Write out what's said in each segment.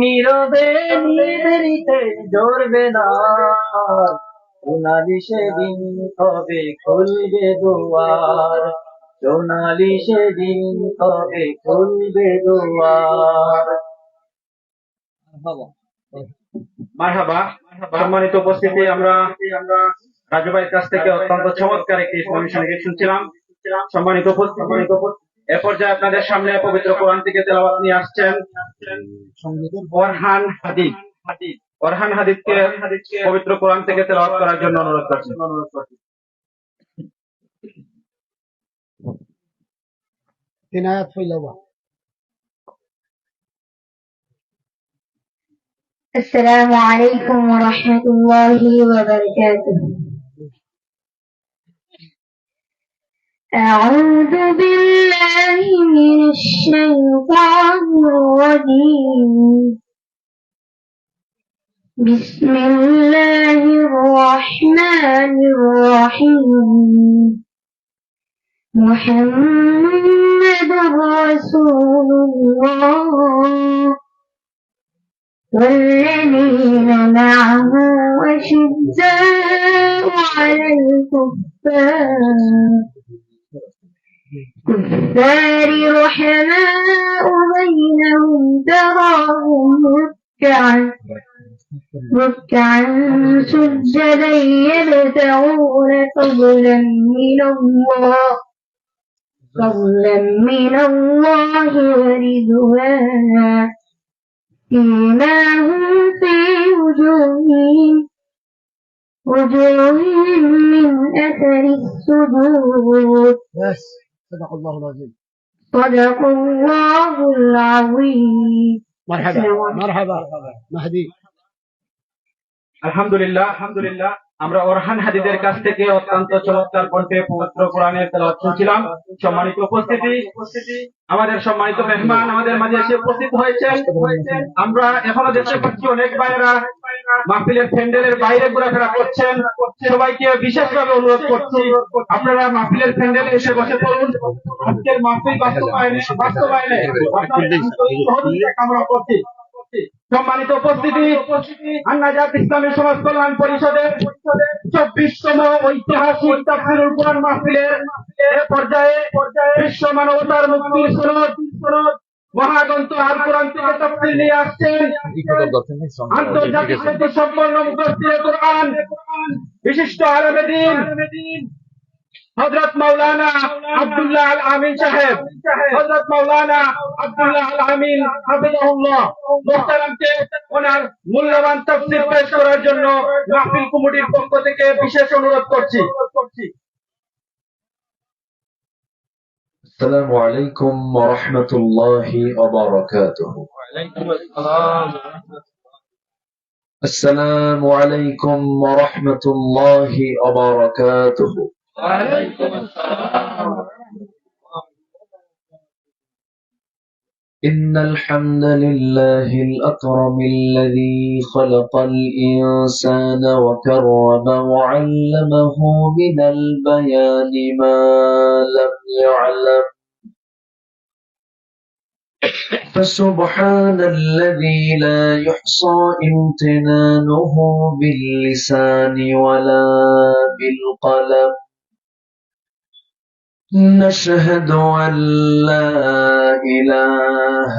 নীরবে নিভৃতে জ্বলবে না, সোনালি সেদিন কবে খুলবে দুয়ার, সোনালি সেদিন কবে খুলবে দুয়ার। মারহাবা। সম্মানিত উপস্থিতি, আমরা রাজু ভাইয়ের কাছ থেকে অত্যন্ত চমৎকার একটি ইসলামী সঙ্গীত শুনছিলাম। সম্মানিত উপস্থিতি, এ পর্যায়ে আপনাদের সামনে পবিত্র কোরআন থেকে তেলাওয়াত নিয়ে আসছেন ওরহান হাদিদ। ওরহান হাদিদকে পবিত্র কোরআন থেকে তেলাওয়াত করার জন্য অনুরোধ করছি। السلام عليكم ورحمة الله وبركاته. أعوذ بالله من الشيطان الرجيم. بسم الله الرحمن الرحيم. محمد رسول الله والذين معه أشداء على الكفار رحماء بينهم تراهم ركعا سجدا يبتغون فضلا من الله ورضوانا فيما هم في وجوههم من أثر السجود. صدق الله العظيم. صدق الله العظيم. مرحبا مهدي. আলহামদুলিল্লাহ, আমরা ওরহান হাদিদের কাছ থেকে অত্যন্ত চমৎকার কণ্ঠে পবিত্র কোরআনের তেলাওয়াত শুনছিলাম। সম্মানিত উপস্থিতি, আমাদের সম্মানিত মেহমান আমাদের মাঝে এসে উপস্থিত হয়েছেন। আমরা এখনো দেখতে পাচ্ছি অনেক ভাইয়েরা মাহফিলের প্যান্ডেলের বাইরে ঘোরাফেরা করছেন। সবাইকে বিশেষভাবে অনুরোধ করছি, আপনারা মাহফিলের প্যান্ডেলে এসে বসে পড়ুন। আজকের মাহফিল বাস্তবায়নে কামনা করছি। সম্মানিত উপস্থিতি, আন্নাজাত ইসলামী সমাজ কল্যাণ পরিষদের 24তম ঐতিহাসিক তাফসীরুল কোরআন মাহফিলের পর্যায়ে বিশ্ব মানবতার মুক্তির সনদ মহাগ্রন্থ আল কোরআন থেকে তাফসীর নিয়ে আসছেন আন্তর্জাতিক খ্যাতি সম্পন্ন মুফাসসিরে কোরআন, বিশিষ্ট আলেমে দ্বীন হযরত মাওলানা আব্দুল্লাহ আল আমিন সাহেব। হযরত মাওলানা আব্দুল্লাহ আল আমিন হাফিজাহুল্লাহ মুহতারামকে ওনার মূল্যবান তাফসীর পেশ করার জন্য মাহফিল কমিটির পক্ষ থেকে বিশেষ অনুরোধ করছি। السلام عليكم ورحمة الله وبركاته. السلام عليكم ورحمة الله وبركاته. إن الحمد لله الأكرم الذي خلق الإنسان وكرم وعلمه من البيان ما لم يعلم، فسبحان الذي لا يحصى امتنانه باللسان ولا بالقلم. نشهد أن لا إله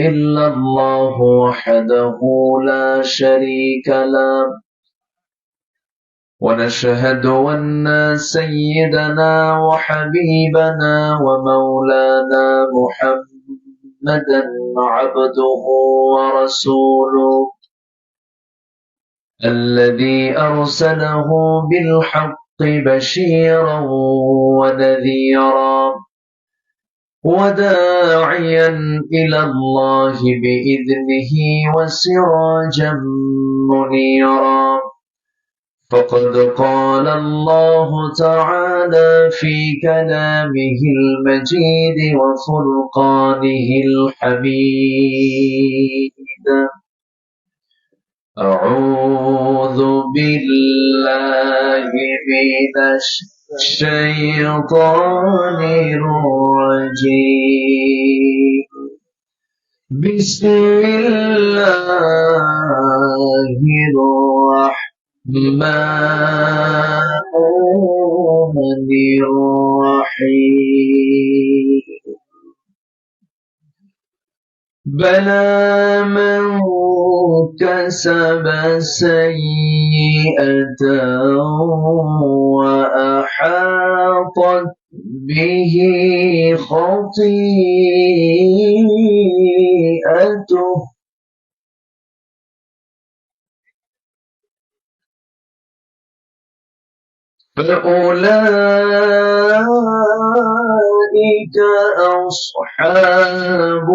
إلا الله وحده لا شريك له، ونشهد أن سيدنا وحبيبنا ومولانا محمدا عبده ورسوله الذي أرسله بالحق بشيرا ونذيرا وداعيا إلى الله بإذنه وسراجا منيرا. فقد قال الله تعالى في كلامه المجيد وفرقانه الحميد: أعوذ بالله من الشيطان الرجيم. بسم الله الرحمن الرحيم بلى من كسب سيئة وأحاطت به خطيئته فأولئك أصحاب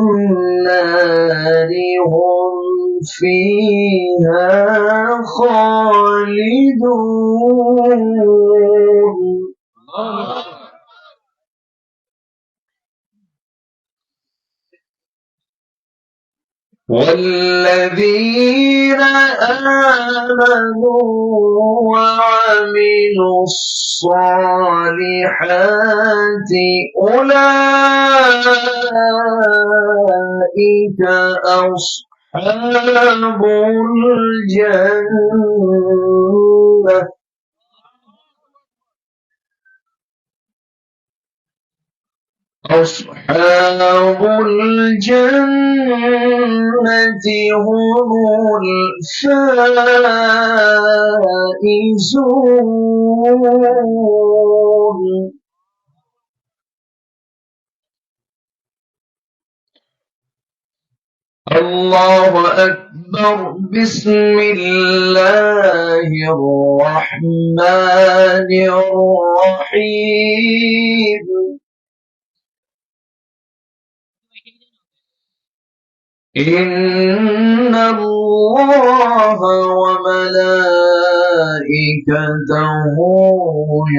النار هم فيها خالدون والذين آمنوا وعملوا الصالحات أولئك أصحاب الجنة أصحاب الجنة هم الفائزون الله أكبر بسم الله الرحمن الرحيم إن الله وملائكته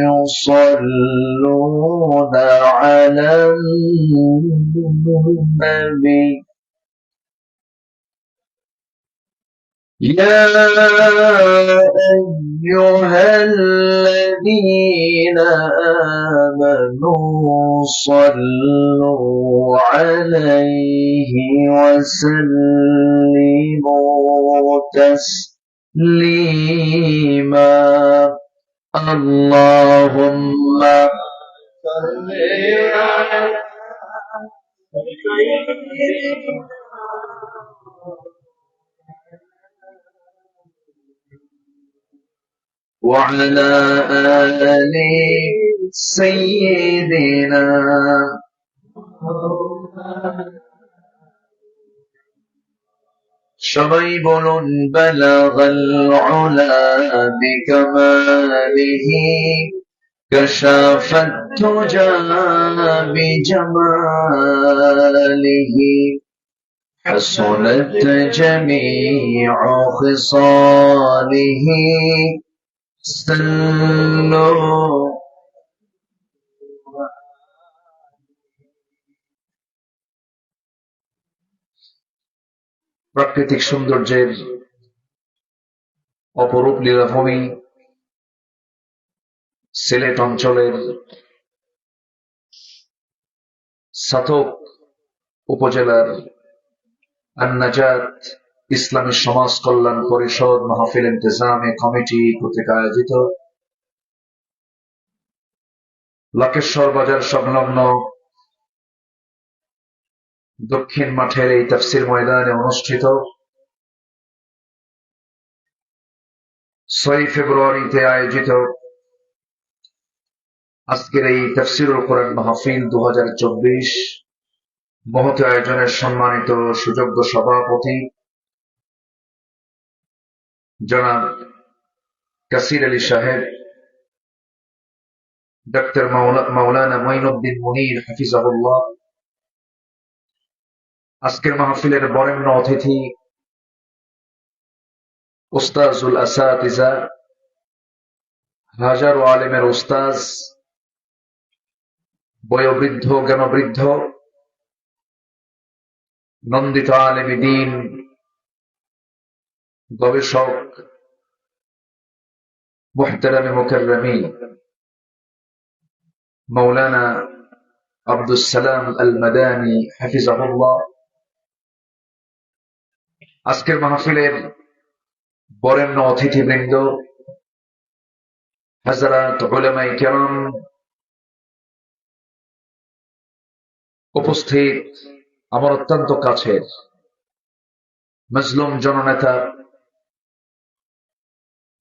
يصلون على النبي يا أيها الذين آمنوا صلوا عليه وسلموا تسليما اللهم صل على وعلى آل سيدنا সবাই বলুন بلغ العلا بكماله كشف الدجى بجماله حسنت جميع خصاله صلوا প্রাকৃতিক সৌন্দর্যের অপরূপ লীলাভূমি সিলেট অঞ্চলের ছাতক উপজেলার আন-নাজাত ইসলামী সমাজ কল্যাণ পরিষদ মাহফিল ইন্তেজামে কমিটি কর্তৃক আয়োজিত লাকেশ্বর বাজার সংলগ্ন দক্ষিণ মাঠের এই তাফসীর ময়দানে অনুষ্ঠিত 6 ফেব্রুয়ারিতে আয়োজিত আজকের এই তাফসীরুল কোরআন মাহফিল 2024 মহৎ আয়োজনের সম্মানিত সুযোগ্য সভাপতি জনাব কাসির আলী সাহেব, ডক্টর মাওলানা মঈনুদ্দিন মুনীর হাফিজাহুল্লাহ, আজকের মাহফিলের বরেণ্য অতিথি উস্তাজুল আসাতিজা, হাজারো আলেমের উস্তাজ, বয়োবৃদ্ধ জ্ঞানবৃদ্ধ, নন্দিত আলেম দ্বীন, গবেষক, মুহতারামে মুকাররমিন মাওলানা আব্দুস সালাম আল মাদানী হাফিজাহুল্লাহ, আজকের মাহফিলের বরেণ্য অতিথিবৃন্দ, হযরত উলামায়ে কেরাম, উপস্থিত আমার অত্যন্ত কাছের মজলুম জননেতা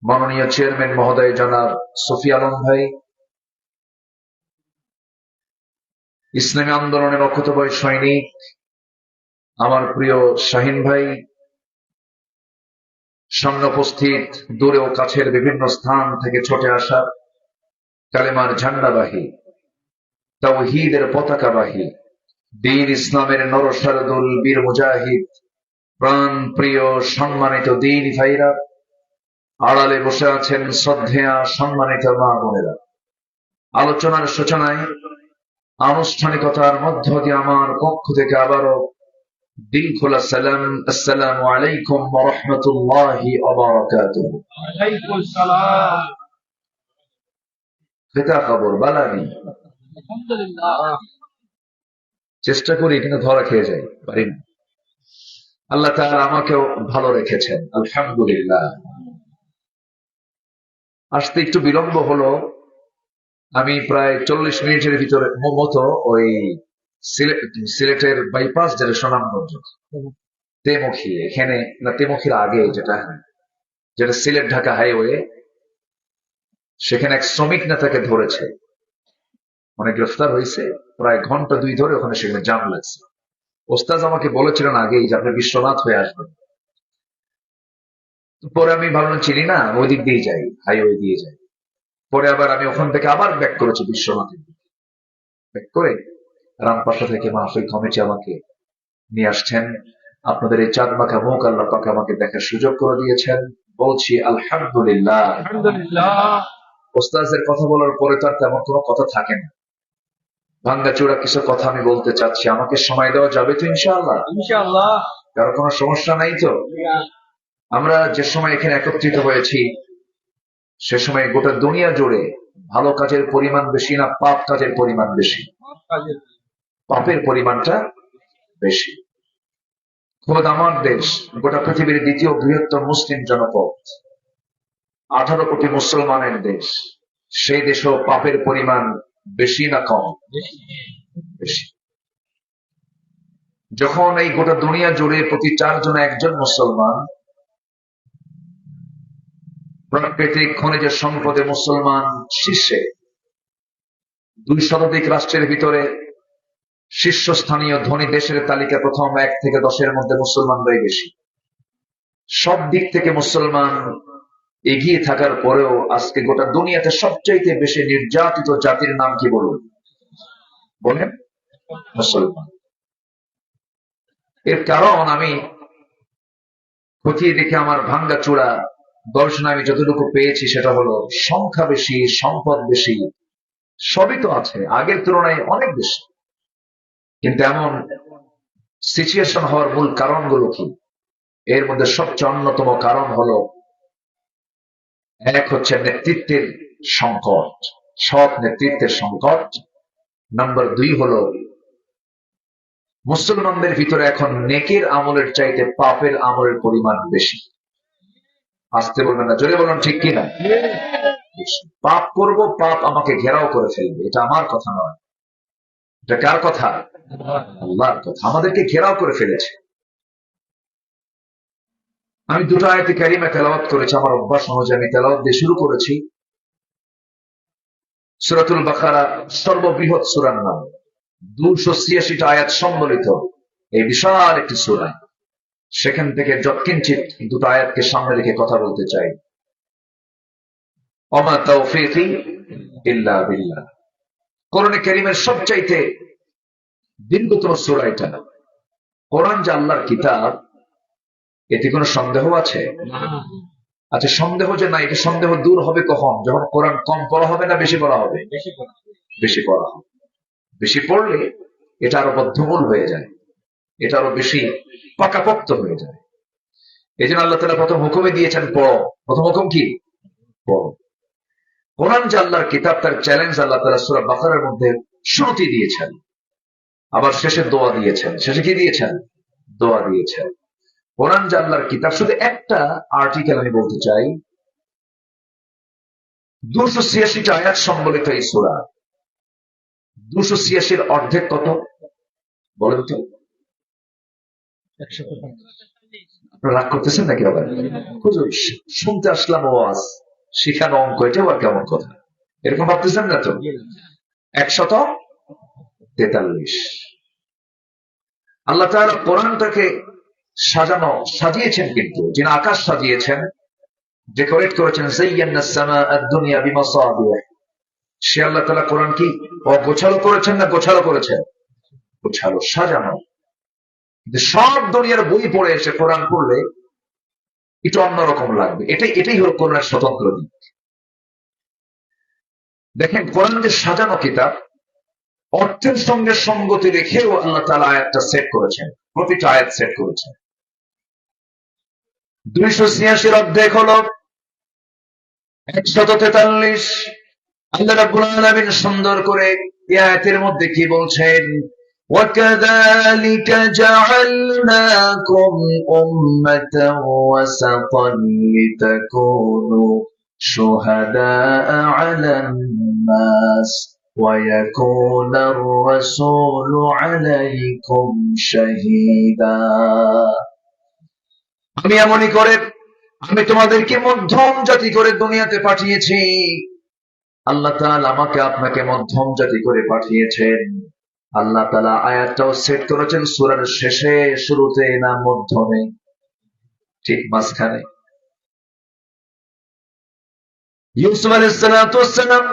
মাননীয় চেয়ারম্যান মহোদয় জনাব সফি আলম ভাই, ইসলামী আন্দোলনের অকুতোভয় সৈনিক আমার প্রিয় শাহিন ভাই, সামনে উপস্থিত দূরে ও কাছের বিভিন্ন স্থান থেকে ছুটে আসা কালেমার ঝান্ডাবাহী, তাওহীদের পতাকাবাহী, দ্বীন ইসলামের নরসারদুল বীর মুজাহিদ, প্রাণ প্রিয় সম্মানিত দ্বীনী ভাইরা, আড়ালে বসে আছেন শ্রদ্ধেয়া সম্মানিত মা বোনেরা, আলোচনার সূচনায় আনুষ্ঠানিকতার মধ্য দিয়ে আমার পক্ষ থেকে আবারও দিল খোলা সালাম, আসসালামু আলাইকুম ওয়া রাহমাতুল্লাহি ওয়া বারাকাতুহু। ওয়ালাইকুম সালাম। খেতা খবর বালানি, আলহামদুলিল্লাহ। চেষ্টা করি কিন্তু ধরা খেয়ে যাই, পারি না। আল্লাহ তাআলা আমাকেও ভালো রেখেছেন, আলহামদুলিল্লাহ। আসতে একটু বিলম্ব হলো, আমি প্রায় 40 মিনিটের ভিতরে মতো ওই সিলেটের বাইপাস যেটা সুনামগঞ্জ তেমুখী, এখানে না তেমুখীর আগে যেটা সিলেট ঢাকা হাইওয়ে, সেখানে এক শ্রমিক নেতাকে ধরেছে, মানে গ্রেফতার হয়েছে। প্রায় ঘন্টা 2 ধরে ওখানে সেখানে জাম লাগছে। ওস্তাদ আমাকে বলেছিলেন আগেই যে আপনি বিশ্বনাথ হয়ে আসবেন। পরে আমি ভাবলাম চিনি না, ওই দিক দিয়ে যাই, হাইওয়ে দিয়ে যাই। পরে আবার আমি ওখান থেকে আবার ব্যাক করেছি বিশ্বনাথের দিকে। ব্যাক করে রামপাশা থেকে মাহফিল কমিটি আমাকে নিয়ে আসছেন। আপনাদের এই চাঁদ মাখা মুখ আল্লাহ পাক আমাকে দেখার সুযোগ করে দিয়েছেন, বলছি আলহামদুলিল্লাহ। আলহামদুলিল্লাহ। ওস্তাদের কথা বলার পরে তো আর তেমন কোনো কথা থাকে না। ভাঙ্গাচোরা কিছু কথা আমি বলতে চাচ্ছি, আমাকে সময় দেওয়া যাবে তো ইনশাআল্লাহ? ইনশাআল্লাহ। কারো কোনো সমস্যা নাই তো? আমরা যে সময় এখানে একত্রিত হয়েছি, সে সময় গোটা দুনিয়া জুড়ে ভালো কাজের পরিমাণ বেশি না পাপ কাজের পরিমাণ বেশি? পাপের পরিমাণটা বেশি। খোদ আমার দেশ গোটা পৃথিবীর দ্বিতীয় বৃহত্তম মুসলিম জনপদ, 18 কোটি মুসলমানের দেশ, সেই দেশেও পাপের পরিমাণ বেশি না কম? বেশি। যখন এই গোটা দুনিয়া জুড়ে প্রতি 4 জনে 1 জন মুসলমান, প্রাকৃতিক খনিজ সম্পদে মুসলমান শীর্ষে, 2 শতাধিক রাষ্ট্রের ভিতরে শীর্ষস্থানীয় ধনী দেশের তালিকা প্রথম 1 থেকে 10-এর মধ্যে মুসলমানরাই বেশি। সব দিক থেকে মুসলমান এগিয়ে থাকার পরেও আজকে গোটা দুনিয়াতে সবচাইতে বেশি নির্যাতিত জাতির নাম কি বলুন? বলেন? মুসলমান। এর কারণ আমি খতিয়ে দেখে আমার ভাঙ্গাচোরা গবেষণা আমি যতটুকু পেয়েছি সেটা হলো সংখ্যা বেশি, সম্পদ বেশি, সবই তো আছে, আগের তুলনায় অনেক বেশি। কিন্তু এমন সিচুয়েশন হওয়ার মূল কারণগুলো কি? এর মধ্যে সবচেয়ে অন্যতম কারণ হলো, এক হচ্ছে নেতৃত্বের সংকট, সৎ নেতৃত্বের সংকট। নাম্বার 2 হলো মুসলমানদের ভিতরে এখন নেকের আমলের চাইতে পাপের আমলের পরিমাণ বেশি। আসতে বলবেন না, জোরে বলুন ঠিক কিনা? পাপ করব, পাপ আমাকে ঘেরাও করে ফেলবে, এটা আমার কথা নয়। এটা কার কথা? আল্লাহর কথা। আমাদেরকে ঘেরাও করে ফেলেছে। আমি 2টো আয়াতে কারিমা তেলাওয়াত করেছি, আমার অভ্যাস অনুযায়ী আমি তেলাওয়াত দিয়ে শুরু করেছি। সূরাতুল বাকারা সর্ববৃহৎ সূরার নাম, 286টা আয়াত সম্বলিত এই বিশাল একটি সূরা। সেখান থেকে যৎকিঞ্চিত 2টো আয়াতকে সামনে রেখে কথা বলতে চাই। ওমা তাওফীকি ইল্লা বিল্লাহ। কোরআনে কারীমের সবচাইতে দীর্ঘতম সূরা এটা। কোরআন যে আল্লাহর কিতাব, এতে কোনো সন্দেহ আছে? আচ্ছা, সন্দেহ যে না, এটা সন্দেহ দূর হবে কখন? যখন কোরআন কম পড়া হবে না বেশি পড়া হবে? বেশি পড়া হবে। বেশি পড়লে এটা আরো বদ্ধমূল হয়ে যায়, এটা আরো বেশি পাকাপোক্ত হয়ে যায়। এই জন্য আল্লাহ তাআলা প্রথম হুকুমে দিয়েছেন পড়ো। প্রথম হুকুম কি? পড়ো। কোরআন যে আল্লাহর কিতাব, তার চ্যালেঞ্জ আল্লাহ তাআলা সূরা বাকারার মধ্যে শুরুতে দিয়েছেন, আবার শেষে দোয়া দিয়েছেন। শেষে কি দিয়েছেন? দোয়া দিয়েছেন। কোরআন যে আল্লাহর কিতাব, শুধু একটা আর্টিকেল আমি বলতে চাই। 286টা আয়াত সম্বলিত এই সূরা। 286 অর্ধেক কত বলেন তো? 145 আপনারা রাগ করতেছেন নাকি আবার? হুজুর, শুনতে আসলাম ওয়াজ, শিখানো অঙ্ক, এটা আবার কেমন কথা? এরকম ভাবতেছেন না তো? 143। আল্লাহ তাআলা কোরআনটাকে সাজিয়েছেন, কিন্তু যিনি আকাশ সাজিয়েছেন, ডেকোরেট করেছেন, যায়্যানাস সামাআ আদ-দুনিয়া বিমাসাবিহ, সে আল্লাহ তাআলা কোরআন কি অগোছালো করেছেন না গোছালো করেছেন? গোছালো, সাজানো। কিন্তু সব দুনিয়ার বই পড়ে এসে কোরআন পড়লে একটু অন্যরকম লাগবে। এটাই হলো কোরআনের স্বতন্ত্র দিক। দেখেন, কোরআন যে সাজানো কিতাব, অর্থের সঙ্গে সঙ্গতি রেখেও আল্লাহ তাআলা আয়াতটা সেট করেছেন, প্রতিটা আয়াত সেট করেছেন। 286 অধ্যায় হলো 143। আল্লাহ রাব্বুল আলামিন সুন্দর করে এই আয়াতের মধ্যে কি বলছেন? وَكَذَلِكَ جَعَلْنَاكُمْ أُمَّةً وَسَطًا لِتَكُونُوا شُهَدَاءَ عَلَى النَّاسِ وَيَكُونَ الرَّسُولُ عَلَيْكُمْ شَهِيدًا। আমি এমনই করে আমি তোমাদেরকে মধ্যম জাতি করে দুনিয়াতে পাঠিয়েছি। আল্লাহ তাআলা আমাকে আপনাকে মধ্যম জাতি করে পাঠিয়েছেন। আল্লাহ তাআলা আয়াতটাও সেট করেছেন সূরার শেষে, শুরুতে না মধ্যমে, ঠিক মাঝখানে। ইউসুফ আলাইহিস সালাতু ওয়াস সালাম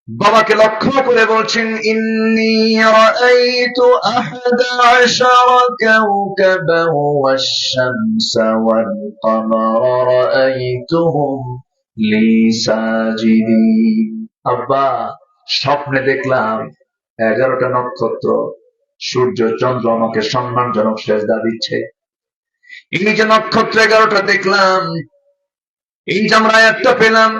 বাবাকে লক্ষ্য করে বলছেন, ইন্নী রাআইতু আহাদা আশারা কাওকাবান ওয়াশ-শামসা ওয়াল কামারা রাআইতুহুম লি সাজিদিন। আব্বা, স্বপ্নে দেখলাম 11টা নক্ষত্র, সূর্য, চন্দ্র আমাকে সম্মানজনক সেজদা দিচ্ছে। এই যে নক্ষত্র 11টা দেখলাম, এই যে আমরা আয়াতটা পেলাম,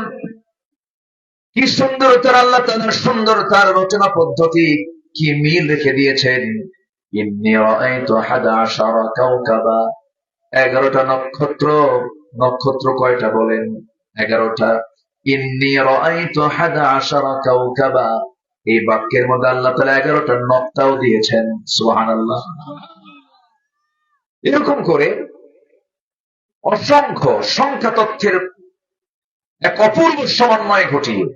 কি সুন্দরতার আল্লাহ তাআলার সুন্দরতার রচনা পদ্ধতি, কি মিল রেখে দিয়েছেন। ইন্নী রাআইতু আহাদা আশারা কাওকাবা, 11টা নক্ষত্র। নক্ষত্র কয়টা বলেন? 11টা। ইন্নী রাআইতু আহাদা আশারা কাওকাবা, এই বাক্যের মধ্যে আল্লাহ তাআলা 11টা নক্তাও দিয়েছেন। সুবহানাল্লাহ। এরকম করে অসংখ্য সংখ্যা তথ্যের এক অপূর্ব সমন্বয় ঘটিয়ে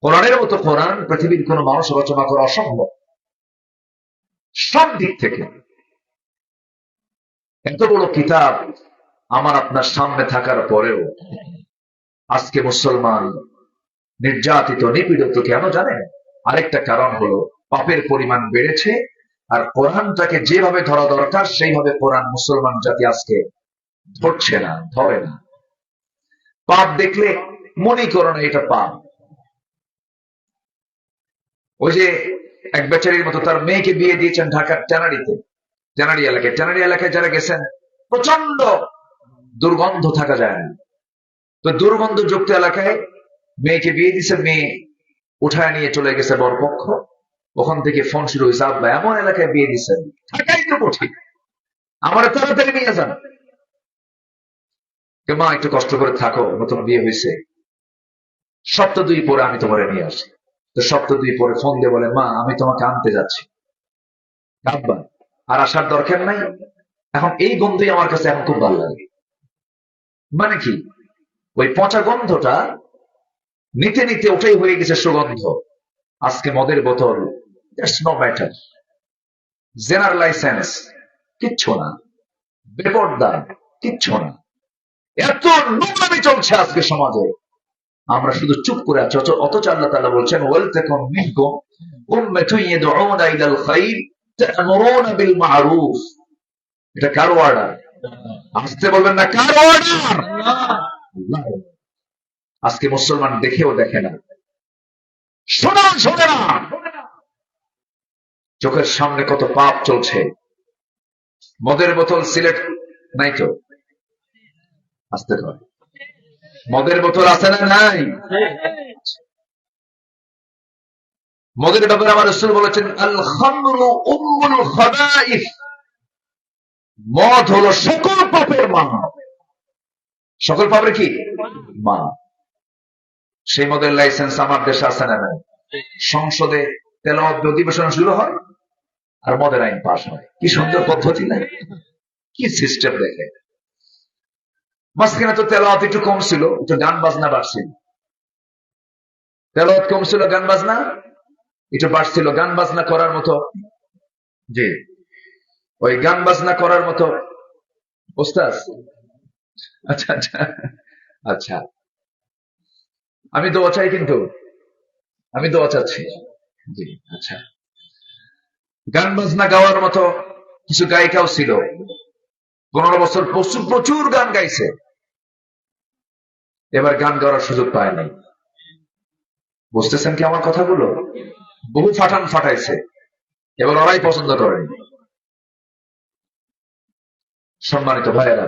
কোরআনের মতো কোরআন পৃথিবীর কোন মানুষ রচনা করা অসম্ভব। সব দিক থেকে এত বড় কিতাব আমার আপনার সামনে থাকার পরেও আজকে মুসলমান নির্যাতিত, নিপীড়িত কেন জানেন? আরেকটা কারণ হলো পাপের পরিমাণ বেড়েছে, আর কোরআনটাকে যেভাবে ধরা দরকার সেইভাবে কোরআন মুসলমান জাতি আজকে ধরছে না, ধরে না। পাপ দেখলে মনে করো না এটা পাপ। ওই যে এক বেচারির মতো তার মেয়েকে বিয়ে দিয়েছেন ঢাকার ট্যানারি এলাকায় যারা গেছেন, প্রচন্ড দুর্গন্ধ থাকা যায় না। তো দুর্গন্ধ যুক্ত এলাকায় মেয়েকে বিয়ে দিয়েছে, মেয়ে উঠায় নিয়ে চলে গেছে বরপক্ষ। ওখান থেকে ফোন শুরু হয়েছে, আব্বা এমন এলাকায় বিয়ে দিচ্ছেন, থাকাই তো কঠিন, আমার তাড়াতাড়ি নিয়ে যান। মা একটু কষ্ট করে থাকো, নতুন বিয়ে হয়েছে, সপ্তাহ 2 পরে আমি তোমারে নিয়ে আসি। তো সপ্তাহ 2 পরে ফোন দিয়ে বলে, মা আমি তোমাকে আনতে যাচ্ছি। আব্বা আর আসার দরকার নাই, এখন এই গন্ধই আমার কাছে এখন খুব ভালো লাগে। মানে কি, ওই পচা গন্ধটা নিতে নিতে ওটাই হয়ে গেছে সুগন্ধ। আজকে মদের বোতল, দ্যাটস নো ম্যাটার, জেনার লাইসেন্স কিচ্ছু না, বেপরদা কিচ্ছু না, এত নোংরামি চলছে আজকে সমাজে, আমরা শুধু চুপ করে আছি। অথচ আল্লাহ তাআলা বলছেন, ওয়ালতাকুম মিনকুম উম্মাতুন ইয়াদউনা ইলাল খায়র তা'মুরুনা বিল মা'রুফ। এটা কার অর্ডার? আসতে বলবেন না, কার অর্ডার? আল্লাহ। আজকে মুসলমান দেখেও দেখে না, শোনে না। চোখের সামনে কত পাপ চলছে। মদের বোতল সিলেট নাই তো? আসতে হয়, মদের বোতল আছে না নাই? মদের ব্যাপারে আমার রাসূল বলেছেন, আল খামরু উম্মুল খাবাইস, মদ হলো সকল পাপের মা। সকল পাপের কি মা? সেই মদের লাইসেন্স আমার দেশে আছে না নাই? সংসদে তেলাওয়াত অধিবেশন শুরু হয় আর মদের আইন পাশ হয়। কি সুন্দর পদ্ধতি না? কি সিস্টেম দেখে। মাঝখানে তো তেলাওয়াত একটু কম ছিল, একটু গান বাজনা বাড়ছিল। তেলাওয়াত কম ছিল, গান বাজনা একটু বাড়ছিল। গান বাজনা করার মতো, জি, ওই গান বাজনা করার মতো ওস্তাদ। আচ্ছা আচ্ছা আচ্ছা, আমি দোয়া চাই, কিন্তু আমি দোয়া চাচ্ছি। জি আচ্ছা, গান বাজনা গাওয়ার মতো কিছু গায়িকাও ছিল। 15 বছর প্রচুর গান গাইছে, এবার গান গাওয়ার সুযোগ পায় নাই। বুঝতেছেন কি আমার কথাগুলো? বহু ফাটান ফাটাইছে, এবার ওরাই পছন্দ করেনি। সম্মানিত ভাইয়েরা,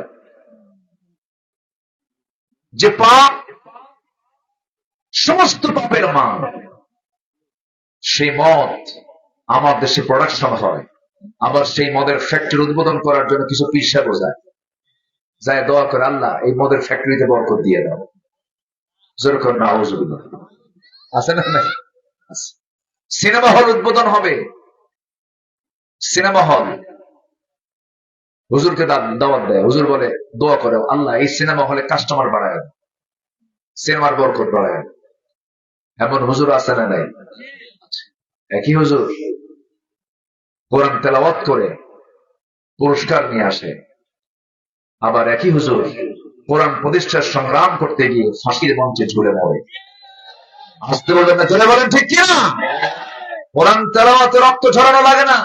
যে পাপ সমস্ত পাপের মা, সেই মদ আমার দেশে প্রোডাকশন হয়। আবার সেই মদের ফ্যাক্টরি উদ্বোধন করার জন্য কিছু পীর বোঝায়, যায় দোয়া করে, আল্লাহ এই মদের ফ্যাক্টরিতে বরকত দিয়ে দাও। যেরকম নাউজুবিল্লাহ আছে না? নাই? সিনেমা হল উদ্বোধন হবে, সিনেমা হল। হুজুরকে দাওয়াত দেয়, হুজুর বলে দোয়া করে, আল্লাহ এই সিনেমা হলে কাস্টমার বাড়ায়, সিনেমার বরকত বাড়ায়। এমন হুজুর আছে না নাই? একই হুজুর কোরআন তেলাওয়াত করে পুরস্কার নিয়ে আসে, আবার একই হুজুর কোরআন প্রতিষ্ঠার সংগ্রাম করতে গিয়ে ফাঁসির মঞ্চে ঝুলে মরে। আসতে বলবেন না, চলে বলেন ঠিক কিনা? কোরআন তেলাওয়াতে রক্ত ঝরানো লাগে না,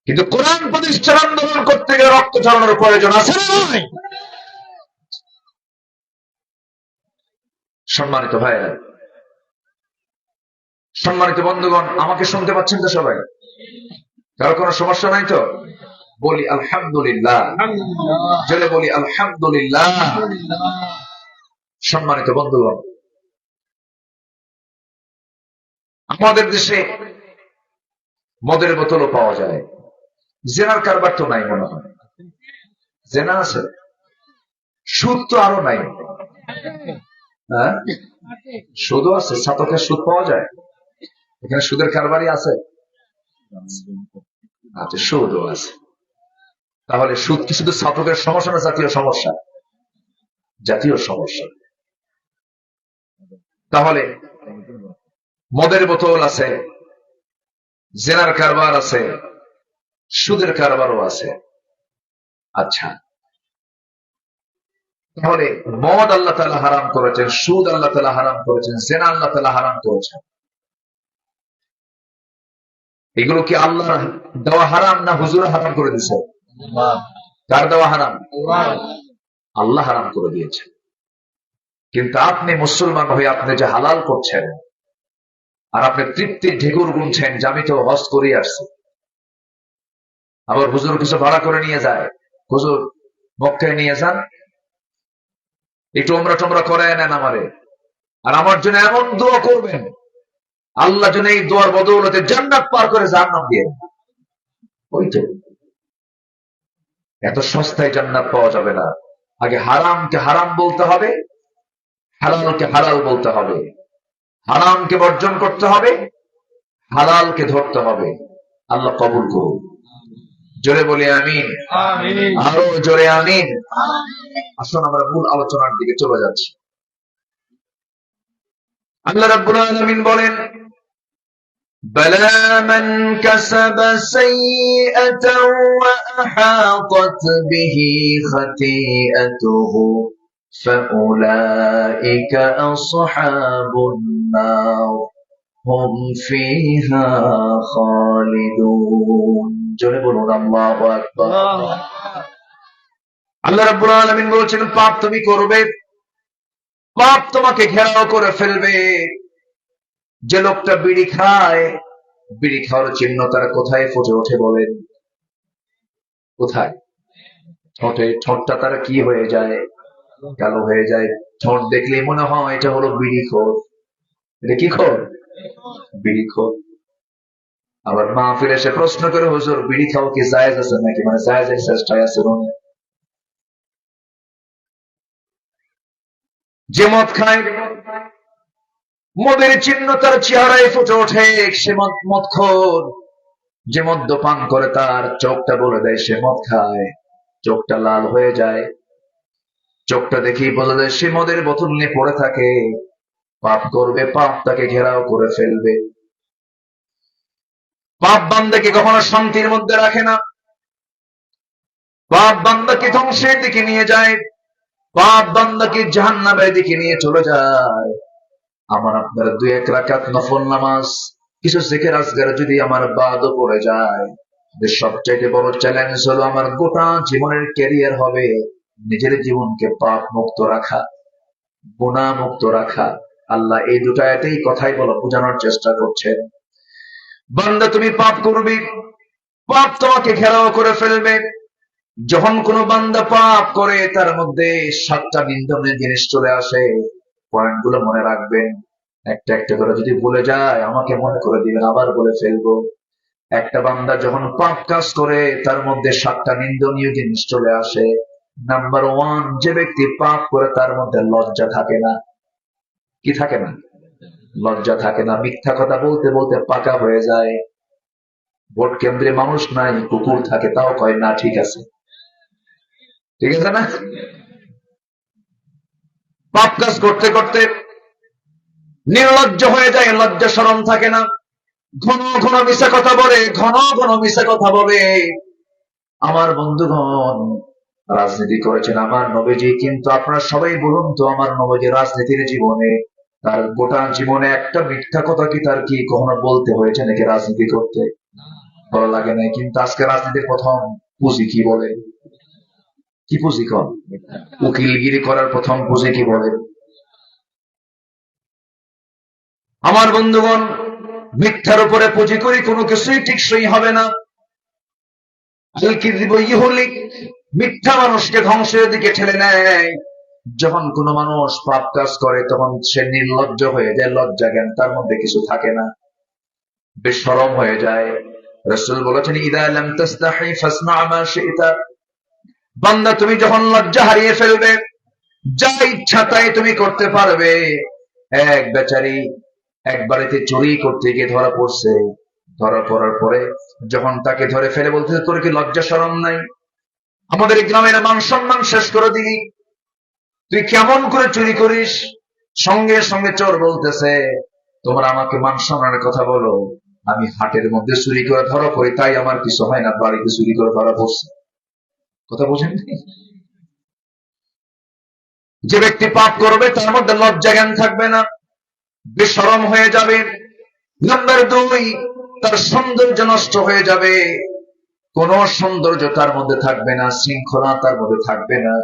কিন্তু কোরআন প্রতিষ্ঠার আন্দোলন করতে গেলে রক্ত ঝরানোর প্রয়োজন আছে না নাই? সম্মানিত ভাইয়েরা, সম্মানিত বন্ধুগণ, আমাকে শুনতে পাচ্ছেন তো সবাই? কারো কোনো সমস্যা নাই তো? বলি আলহামদুলিল্লাহ, জেলে বলি আলহামদুলিল্লাহ। সম্মানিত বন্ধুগণ, আমাদের দেশে মদের বোতলও পাওয়া যায়, জেনার কারবার তো নাই মনে হয়। জেনা আছে, সুদ তো আরো নাই। হ্যাঁ, সুদও আছে, ছাতকের সুদ পাওয়া যায়। এখানে সুদের কারবারই আছে। আচ্ছা, সুদও আছে। তাহলে সুদ কি শুধু ছাতকের সমস্যা না জাতীয় সমস্যা? জাতীয় সমস্যা। তাহলে মদের বোতল আছে, জেনার কারবার আছে, সুদের কারবারও আছে। আচ্ছা, তাহলে মদ আল্লাহ তাআলা হারাম করেছেন, সুদ আল্লাহ তাআলা হারাম করেছেন, জেনা আল্লাহ তাআলা হারাম করেছেন। এগুলো কি আল্লাহ দেওয়া হারাম না হুজুর হারাম করে দিয়েছে? কার দেওয়া হারাম? আল্লাহ হারাম করে দিয়েছেন। কিন্তু আপনি মুসলমান হয়ে আপনি যে হালাল করছেন, আর আপনি তৃপ্তির ঢেকুর গুনছেন যে আমি তো হজ করে আসছি। আবার হুজুর কিছু ভাড়া করে নিয়ে যায়, হুজুর মক্কায় নিয়ে যান, একটু ওমরা টোমরা করায় নেন আমারে, আর আমার জন্য এমন দোয়া করবেন, আল্লাহ যেন এই দোয়ার বদৌলতে জান্নাত পার করে জান্নাত দিয়ে। ওই তো, এত সস্তায় জান্নাত পাওয়া যাবে না। আগে হারামকে হারাম বলতে হবে, হালালকে হালাল বলতে হবে, হারামকে বর্জন করতে হবে, হালালকে ধরতে হবে। আল্লাহ কবুল করুন। জোরে বলি আমিন, আরো জোরে আমিন। আসুন আমরা মূল আলোচনার দিকে চলে যাচ্ছি। আল্লাহ রাব্বুল আলামিন বলেন, بلى من كسب سيئة وأحاطت به خطيئته فأولئك أصحاب النار هم فيها خالدون। জোরে বলুন আল্লাহু আকবার। আল্লাহ রাব্বুল আলামিন বলেছেন, পাপ তুমি করবে, পাপ তোমাকে ঘেরাও করে ফেলবে। যে লোকটা বিড়ি খায়, বিড়ি খাওয়ার চিহ্ন তারা কোথায় ফুটে ওঠে বলেন? কোথায়? ঠোঁটে। ঠোঁটটা তারা কি হয়ে যায়? কালো হয়ে যায়। ঠোঁট দেখলে মনে হয় এটা হলো বিড়ি খোর। এটা কি খোর? বিড়ি খোর। আবার মাহফিল এসে প্রশ্ন করে, হুজুর বিড়ি খাওয়া কি জায়েজ আছে নাকি, মানে জায়েজের চেষ্টায় আছে উনি। যে মদ খায়, মদের চিহ্ন তার চেহারায় ফুটে ওঠে, সে মদখোর। যে মদ্যপান করে তার চোখটা বলে দেয় সে মদ খায়, চোখটা লাল হয়ে যায়, চোখটা দেখেই বলে দেয় সে মদের বোতল নিয়ে পড়ে থাকে, পাপ করবে, পাপ তাকে ঘেরাও করে ফেলবে। পাপ বান্দাকে কখনো শান্তির মধ্যে রাখে না, পাপ বান্দাকে ধ্বংসের দিকে নিয়ে যায়, পাপ বান্দাকে জাহান্নামের দিকে নিয়ে চলে যায়। আমার আপনার 2-1 রাকাত নফল নামাজ, কিছু জিকির আজকার যদি আমার বাদও পড়ে যায়, সবচাইতে বড় চ্যালেঞ্জ হলো আমার গোটা জীবনের ক্যারিয়ার হবে নিজের জীবনকে পাপ মুক্ত রাখা, গুনাহ মুক্ত রাখা। আল্লাহ এই দুটা এতেই কথাই বলা বোঝানোর চেষ্টা করছেন। বান্দা তুমি পাপ করবে, পাপ তোমাকে ঘেরাও করে ফেলবে। যখন কোন বান্দা পাপ করে তার মধ্যে 7টা নিন্দনীয় জিনিস চলে আসে। পয়েন্টগুলো মনে রাখবেন, একটা একটা করে যদি ভুলে যায় আমাকে মনে করে দিবেন, আবার বলে ফেলবো। একটা বান্দা যখন পাপ কাজ করে তার মধ্যে 7টা নিন্দনীয় জিনিস চলে আসে। নাম্বার 1, যে ব্যক্তি পাপ করে তার মধ্যে লজ্জা থাকে না। কি থাকে না? লজ্জা থাকে না। মিথ্যা কথা বলতে বলতে পাকা হয়ে যায়। ভোট কেন্দ্রে মানুষ নাই, কুকুর থাকে, তাও কয় না ঠিক আছে। ঠিক আছে না? পাপ কাজ করতে করতে নির্লজ্জ হয়ে যায়, লজ্জা শরম থাকে না। ঘন ঘন মিশা কথা বলে, ঘন ঘন মিশা কথা বলে। আমার বন্ধুগণ, রাজনীতি করেছেন আমার নবীজি, কিন্তু আপনারা সবাই বলুন তো আমার নবীজি রাজনীতির জীবনে, তার গোটা জীবনে একটা মিথ্যা কথা কি তার কি কখনো বলতে হয়েছে নাকি রাজনীতি করতে? ভালো লাগে নাই। কিন্তু আজকে রাজনীতির প্রথম পুঁজি কি বলে? কি পুঁজি কর? উকিলগিরি করার প্রথম পুঁজি কি বলে? আমার বন্ধুগণ, মিথ্যার উপরে পুঁজি করি কোনো কিছুই টিকসই হবে না। মিথ্যা মানুষকে ধ্বংসের দিকে ঠেলে নেয়। যখন কোন মানুষ পাপ কাজ করে তখন সে নির্লজ্জ হয়ে যায়, লজ্জা জ্ঞান তার মধ্যে কিছু থাকে না, বেশরম হয়ে যায়। রাসূল বলেছেন, ইদা লাম তাস্তাহি ফাসনা মা শি'তা। বান্দা তুমি যখন লজ্জা হারিয়ে ফেলবে, যা ইচ্ছা তাই তুমি করতে পারবে। এক বেচারি এক বাড়িতে চুরি করতে গিয়ে ধরা পড়ছে। ধরা পড়ার পরে যখন তাকে ধরে ফেলে বলতেছে, তোর কি লজ্জা শরম নাই? আমাদের গ্রামের মান সম্মান শেষ করে দিলি, তুই কেমন করে চুরি করিস? সঙ্গে সঙ্গে চোর বলতেছে, তোমরা আমাকে মান সম্মানের কথা বলো, আমি হাটের মধ্যে চুরি করে ধরা পড়ি, তাই আমার কিছু হয় না, বাড়িতে চুরি করে ধরা পড়ছে। কথা বোঝেন? যে ব্যক্তি পাপ করবে তার মধ্যে লজ্জা জ্ঞান থাকবে না, বেশরম হয়ে যাবে। নাম্বার 2, তার সৌন্দর্য নষ্ট হয়ে যাবে, কোন সৌন্দর্য তার মধ্যে থাকবে না, শৃঙ্খলা তার মধ্যে থাকবে না,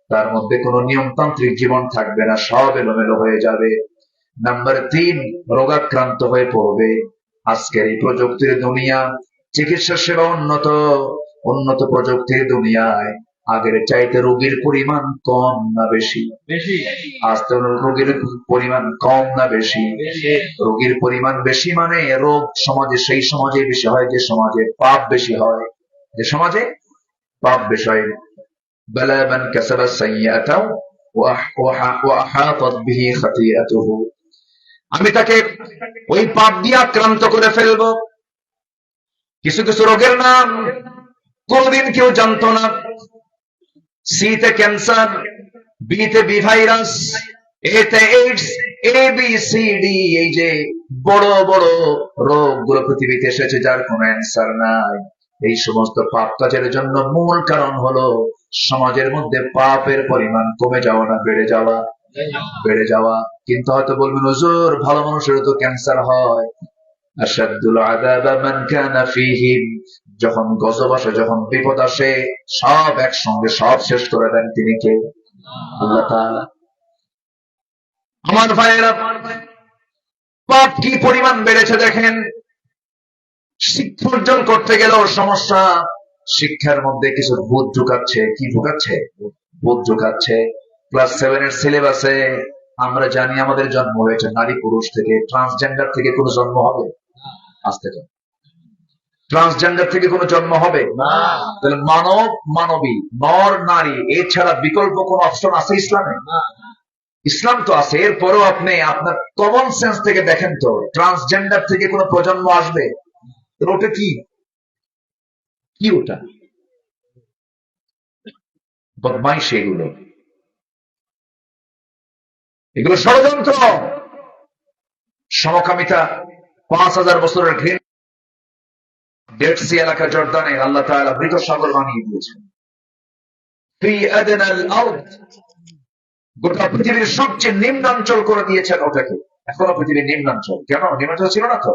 তার মধ্যে কোনো নিয়মতান্ত্রিক জীবন থাকবে না, সব এলোমেলো হয়ে যাবে। নাম্বার 3, রোগাক্রান্ত হয়ে পড়বে। আজকের এই প্রযুক্তির দুনিয়া, চিকিৎসা সেবা উন্নত, উন্নত প্রযুক্তির দুনিয়ায় আগের চাইতে রোগীর পরিমাণ কম না বেশি? আজকে রোগীর পরিমাণ কম না বেশি? রোগীর পরিমাণ বেশি মানে রোগ সমাজে সেই সমাজে বেশি হয় যে সমাজে পাপ বেশি হয়, যে সমাজে পাপ বেশি হয়। বালা মান কাসাবা সাইয়্যাতাও ওয়া আহাতাত বিহি খাতিআতুহু। আমি তাকে ওই পাপ দিয়ে আক্রান্ত করে ফেলবো। কিছু কিছু রোগের নাম কোনদিন কেউ জানতো না। সি তে ক্যান্সার, বি তে বি ভাইরাস, এ তে AIDS, A B C D, এই যে বড় বড় রোগগুলো পৃথিবীতে এসেছে যার কোনো অ্যান্সার নাই। এই সমস্ত পাপ কাজের জন্য মূল কারণ হলো সমাজের মধ্যে পাপের পরিমাণ কমে যাওয়া না বেড়ে যাওয়া? বেড়ে যাওয়া। কিন্তু হয়তো বলবেন, হুজুর ভালো মানুষেরও তো ক্যান্সার হয়। আশাদ্দুল আযাবা মান কানা ফীহিম। যখন গজব আসে, যখন বিপদ আসে, সব একসঙ্গে সব শেষ করে দেন তিনি কে? আল্লাহ তাআলা। আমার ভাইয়েরা, পাপ কি পরিমাণ বেড়েছে দেখেন। শিক্ষা অর্জন করতে গেলেও সমস্যা। শিক্ষার মধ্যে কিছু ভূত ঢুকাচ্ছে। কি ঢুকাচ্ছে? ভূত ঢুকাচ্ছে। ক্লাস 7 এর সিলেবাসে আমরা জানি আমাদের জন্ম হয়েছে নারী পুরুষ থেকে, ট্রান্সজেন্ডার থেকে কোনো জন্ম হবে? আসতে তো ট্রান্সজেন্ডার থেকে কোনো জন্ম হবে তাহলে মানব মানবী নর নারী এছাড়া বিকল্প কোন অপশন আছে ইসলামে? ইসলাম তো আছে। এরপরেও আপনি আপনার কমন সেন্স থেকে দেখেন তো ট্রান্সজেন্ডার থেকে কোনো প্রজন্ম আসবে? ওটা কি কি ওটা বদমাইশ, এগুলো ষড়যন্ত্র, সমকামিতা। 5000 বছরের ঘৃণ ডেড সি এলাকা জর্দানে আল্লাহ তাআলা মৃত সাগর বানিয়ে দিয়েছেন। ফি আদনাল আরদ, গোটা পৃথিবীর সবচেয়ে নিম্নাঞ্চল করে দিয়েছেন ওটাকে। এখনো পৃথিবীর নিম্নাঞ্চল। কেন? নিম্নাঞ্চল ছিল না তো।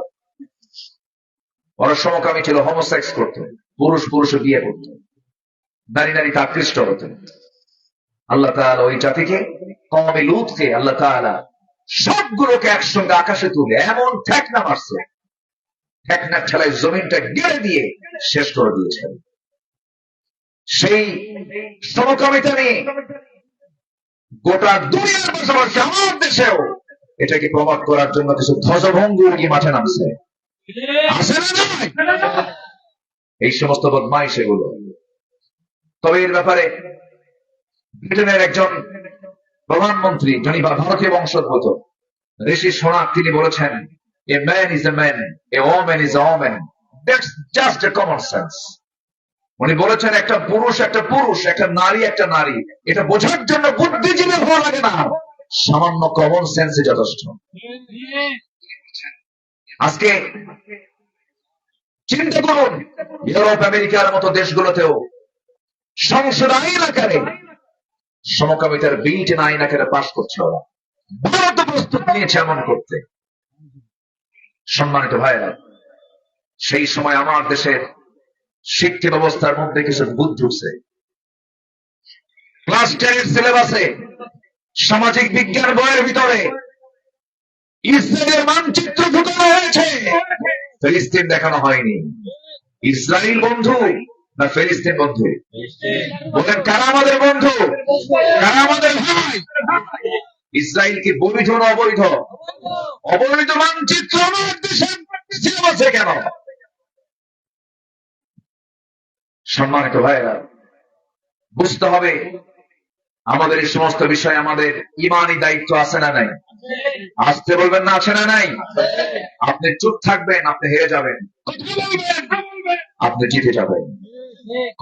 ওরা সমকামী ছিল, হোমোসেক্স করতো, পুরুষ পুরুষে বিয়ে করত, নারী নারীতে আকৃষ্ট হতো। আল্লাহ তাআলা ওই জাতিকে, কওমে লূতকে আল্লাহ তাআলা সবগুলোকে একসঙ্গে আকাশে তুলে এমন ঠেকনা মারছে, ঠেকনার ঠেলায় জমিনটা গেড়ে দিয়ে শেষ করে দিয়েছেন। সেই সমকামিতা নিয়ে গোটা দুনিয়ার পাশাপাশি আমার দেশেও এটাকে প্রমোট করার জন্য কিছু ধ্বজভঙ্গ কি মাঠে নামছে, আছে না নাই? এই সমস্ত বদমাইশ এগুলো। তবে এর ব্যাপারে ব্রিটেনের একজন প্রধানমন্ত্রী, যিনি ভারতীয় বংশোদ্ভূত, ঋষি সোনাক, তিনি বলেছেন, a man is a man, a woman is a woman, that's just a common sense. উনি বলেছেন একটা পুরুষ একটা পুরুষ, একটা নারী একটা নারী, এটা বোঝার জন্য বুদ্ধিজীবী হওয়া লাগে না, সামান্য কমন সেন্সই যথেষ্ট। আজকে চিন্তা করুন, ইউরোপ আমেরিকার মতো দেশগুলোতেও সংসদ আইন আকারে সমকামিতার বিলটি আইন আকারে পাশ করছে ওরা। ভারত প্রস্তুত নিয়েছে এমন করতে। সম্মানিত ভাইরা, সেই সময় আমার দেশের শিক্ষা ব্যবস্থার মধ্যে কিছু ভূত ঢুকছে। ক্লাস 10 সিলেবাসে সামাজিক বিজ্ঞান বইয়ের ভিতরে ইসরায়েলের মানচিত্র ঢুকানো হয়েছে, ফিলিস্তিন দেখানো হয়নি। ইসরায়েল বন্ধু না ফিলিস্তিন বন্ধু? বলেন কারা আমাদের বন্ধু, কারা আমাদের ভাই? ইসরায়েল কি বৈধ না অবৈধ? অবৈধ মানচিত্র আমার দেশের সিলেবাসে কেন? সম্মানিত ভাইরা, বুঝতে হবে আমাদের এই সমস্ত বিষয়ে আমাদের ইমানি দায়িত্ব আছে না নাই? আসতে বলবেন না, আছে না নাই? আপনি চুপ থাকবেন, আপনি হেরে যাবেন। আপনি জিতে যাবেন।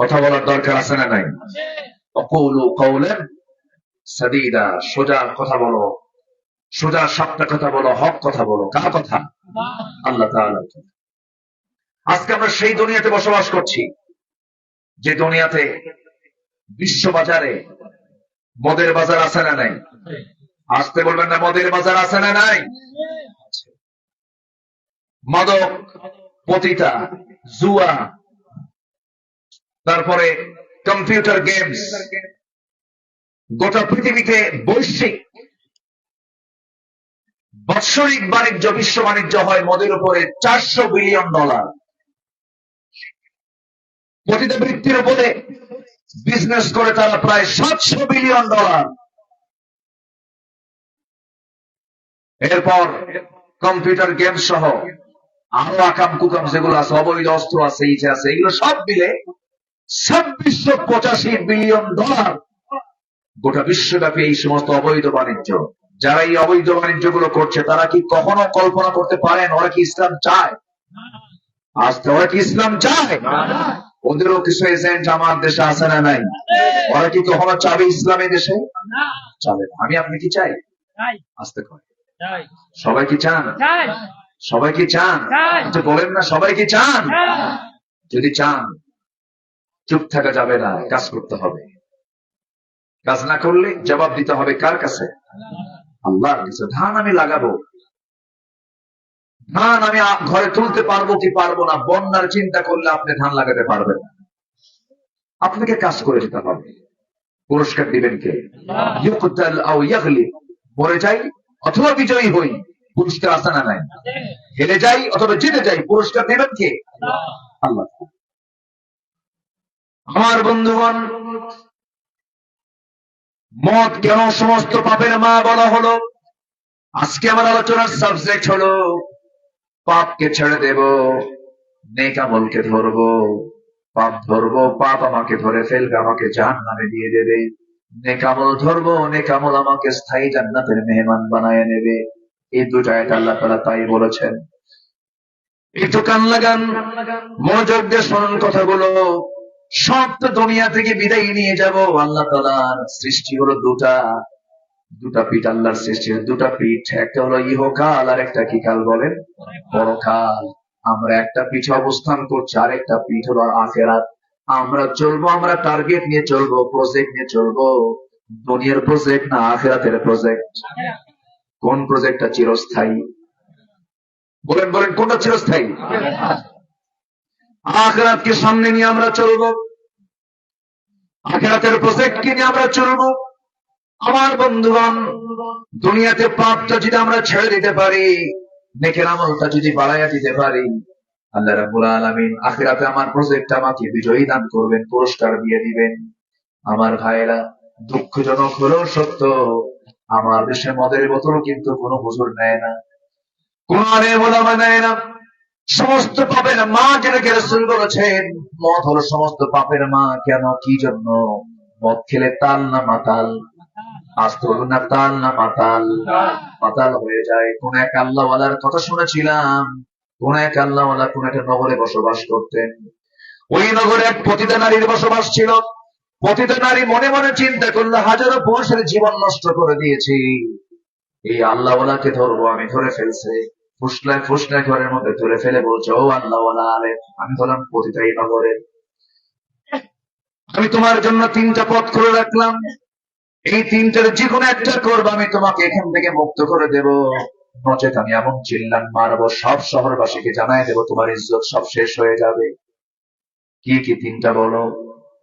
কথা বলার দরকার আছে না নাই? অকুলু কওলান সাদীদা, সোজা কথা বলো, সোজা সাপটা কথা বলো, হক কথা বলো। কার কথা? আল্লাহ তাআলা। আজকে আমরা সেই দুনিয়াতে বসবাস করছি যে দুনিয়াতে বিশ্ববাজারে মদের বাজার আছে না নাই? আসতে বলবেন না, মদের বাজার আছে না নাই? মাদক, পতিতা, জুয়া, তারপরে কম্পিউটার গেমস, গোটা পৃথিবীতে বৈশ্বিক বাৎসরিক বাণিজ্য, বিশ্ব বাণিজ্য হয় মদের উপরে $400 বিলিয়ন। পতিতা বৃত্তির উপরে বিজনেস করে তারা প্রায় $700 বিলিয়ন। এরপর কম্পিউটার গেম সহ আরো আকাম কুকাম যেগুলো আছে, অবৈধ অস্ত্র আছে, ইচ্ছে আছে, এগুলো সব মিলে $2685 বিলিয়ন। গোটা বিশ্বব্যাপী এই সমস্ত অবৈধ বাণিজ্য। যারা এই অবৈধ বাণিজ্য গুলো করছে তারা কি কখনো কল্পনা করতে পারেন ওরা কি ইসলাম চায়? আজকে ওরা কি ইসলাম চায়? ওদেরও কিছু এজেন্ট আমার দেশে আছে না নাই? ওরা কি কখনো চাবে ইসলামে দেশে? চাবে না। আমি আপনি কি চাই? আসতে কয় সবাই কি চান? সবাই কি চান? একটু বলেন না, সবাই কি চান? যদি চান চুপ থাকা যাবে না, কাজ করতে হবে। কাজ না করলে জবাব দিতে হবে কার কাছে? আল্লাহর কাছে। ধান আমি লাগাবো, ধান আমি ঘরে তুলতে পারবো কি পারবো না, বন্যার চিন্তা করলে আপনি ধান লাগাতে পারবেন না। আপনাকে কাজ করে যেতে হবে। পুরস্কার দিবেন কে? ইউকতাল আও ইয়াগলিব, মরে যাই অথবা বিজয়ী হই, পুরস্কার আছে না নাই? হেরে যাই অথবা জিতে যাই, পুরস্কার দেবেন কে? আল্লাহ। আমার বন্ধুগণ, মদ কেন সমস্ত পাপের মা বলা হলো? আজকে আমার আলোচনার সাবজেক্ট হলো পাপকে ছেড়ে দেব, নেক আমলকে ধরবো, পাপ ধরবো, পাপ আমাকে ধরে ফেলবে, আমাকে জাহান্নামে দিয়ে দেবে। নেক আমল ধরবো, নেক আমল আমাকে স্থায়ী জান্নাতের মেহমান বানায় নেবে। এই দুটো আয়াত আল্লাহ তাআলা তাই বলেছেন। একটু কান লাগান, মনোযোগ দিয়ে শোনেন কথাগুলো। সব তো দুনিয়া থেকে বিদায় নিয়ে যাব। আল্লাহ তাআলার সৃষ্টি হলো দুটা পিঠ। আল্লাহর সৃষ্টির দুটা পিঠ, একটা হলো ইহকাল আর একটা কি কাল বলেন, পরকাল। আমরা একটা পিঠে অবস্থান করছি, আর একটা পিঠ হলো আখিরাত। আমরা চলবো, আমরা টার্গেট নিয়ে চলবো, প্রজেক্ট নিয়ে চলবো। দুনিয়ার প্রজেক্ট না আখিরাতের প্রজেক্ট? কোন প্রজেক্টটা চিরস্থায়ী? বলেন বলেন, কোনটা চিরস্থায়ী? আখিরাতকে সামনে নিয়ে আমরা চলবো, আখিরাতের প্রজেক্টকে নিয়ে আমরা চলবো। আমার বন্ধুগণ, দুনিয়াতে পাপটা যদি আমরা ছেড়ে দিতে পারি, নেকের আমলটা যদি বাড়াইয়া দিতে পারি, আল্লাহ রাব্বুল আলামিন আখিরাতে আমার প্রজেক্ট আমাকে বিজয়ী দান করবেন, পুরস্কার দিয়ে দিবেন। আমার ভাইয়েরা, দুঃখজনক হলেও সত্য, আমার দেশে মদের বোতল কিন্তু কোনো হুজুর নেয় না, কোন আলেম ওলামা নেয় না। সমস্ত পাপের মা, যেটাকে রাসূল বলেছেন, মদ হলো সমস্ত পাপের মা। কেন, কি জন্য? মদ খেলে তাল না মাতাল? আসতে হলো না তাল না মাতাল? মাতাল হয়ে যায়। কোন এক আল্লাহওয়ালার কথা শুনেছিলাম, কোন এক আল্লাহওয়ালা কোন একটা নগরে বসবাস করতেন। ওই নগরে এক পতিতা নারীর বসবাস ছিল। পতিতা নারী মনে মনে চিন্তা করলো, হাজারো পুরুষের জীবন নষ্ট করে দিয়েছি, এই আল্লাহওয়ালাকে ধরবো, আমি ধরে ফেলছে। ফুসলায় ফুসলায় ঘরের মধ্যে ধরে ফেলে বলছে, ও আল্লাহওয়ালা আলে, আমি হলাম পতিতা এই নগরে, আমি তোমার জন্য তিনটা পথ খুলে রাখলাম, এই তিনটার যে কোনো একটা করবো, আমি তোমাকে এখান থেকে মুক্ত করে দেব। নচেত আমি এমন চিল্লান মারবো, সব শহরবাসীকে জানাই দেবো, তোমার ইজ্জত সব শেষ হয়ে যাবে। কি কি তিনটা বলো?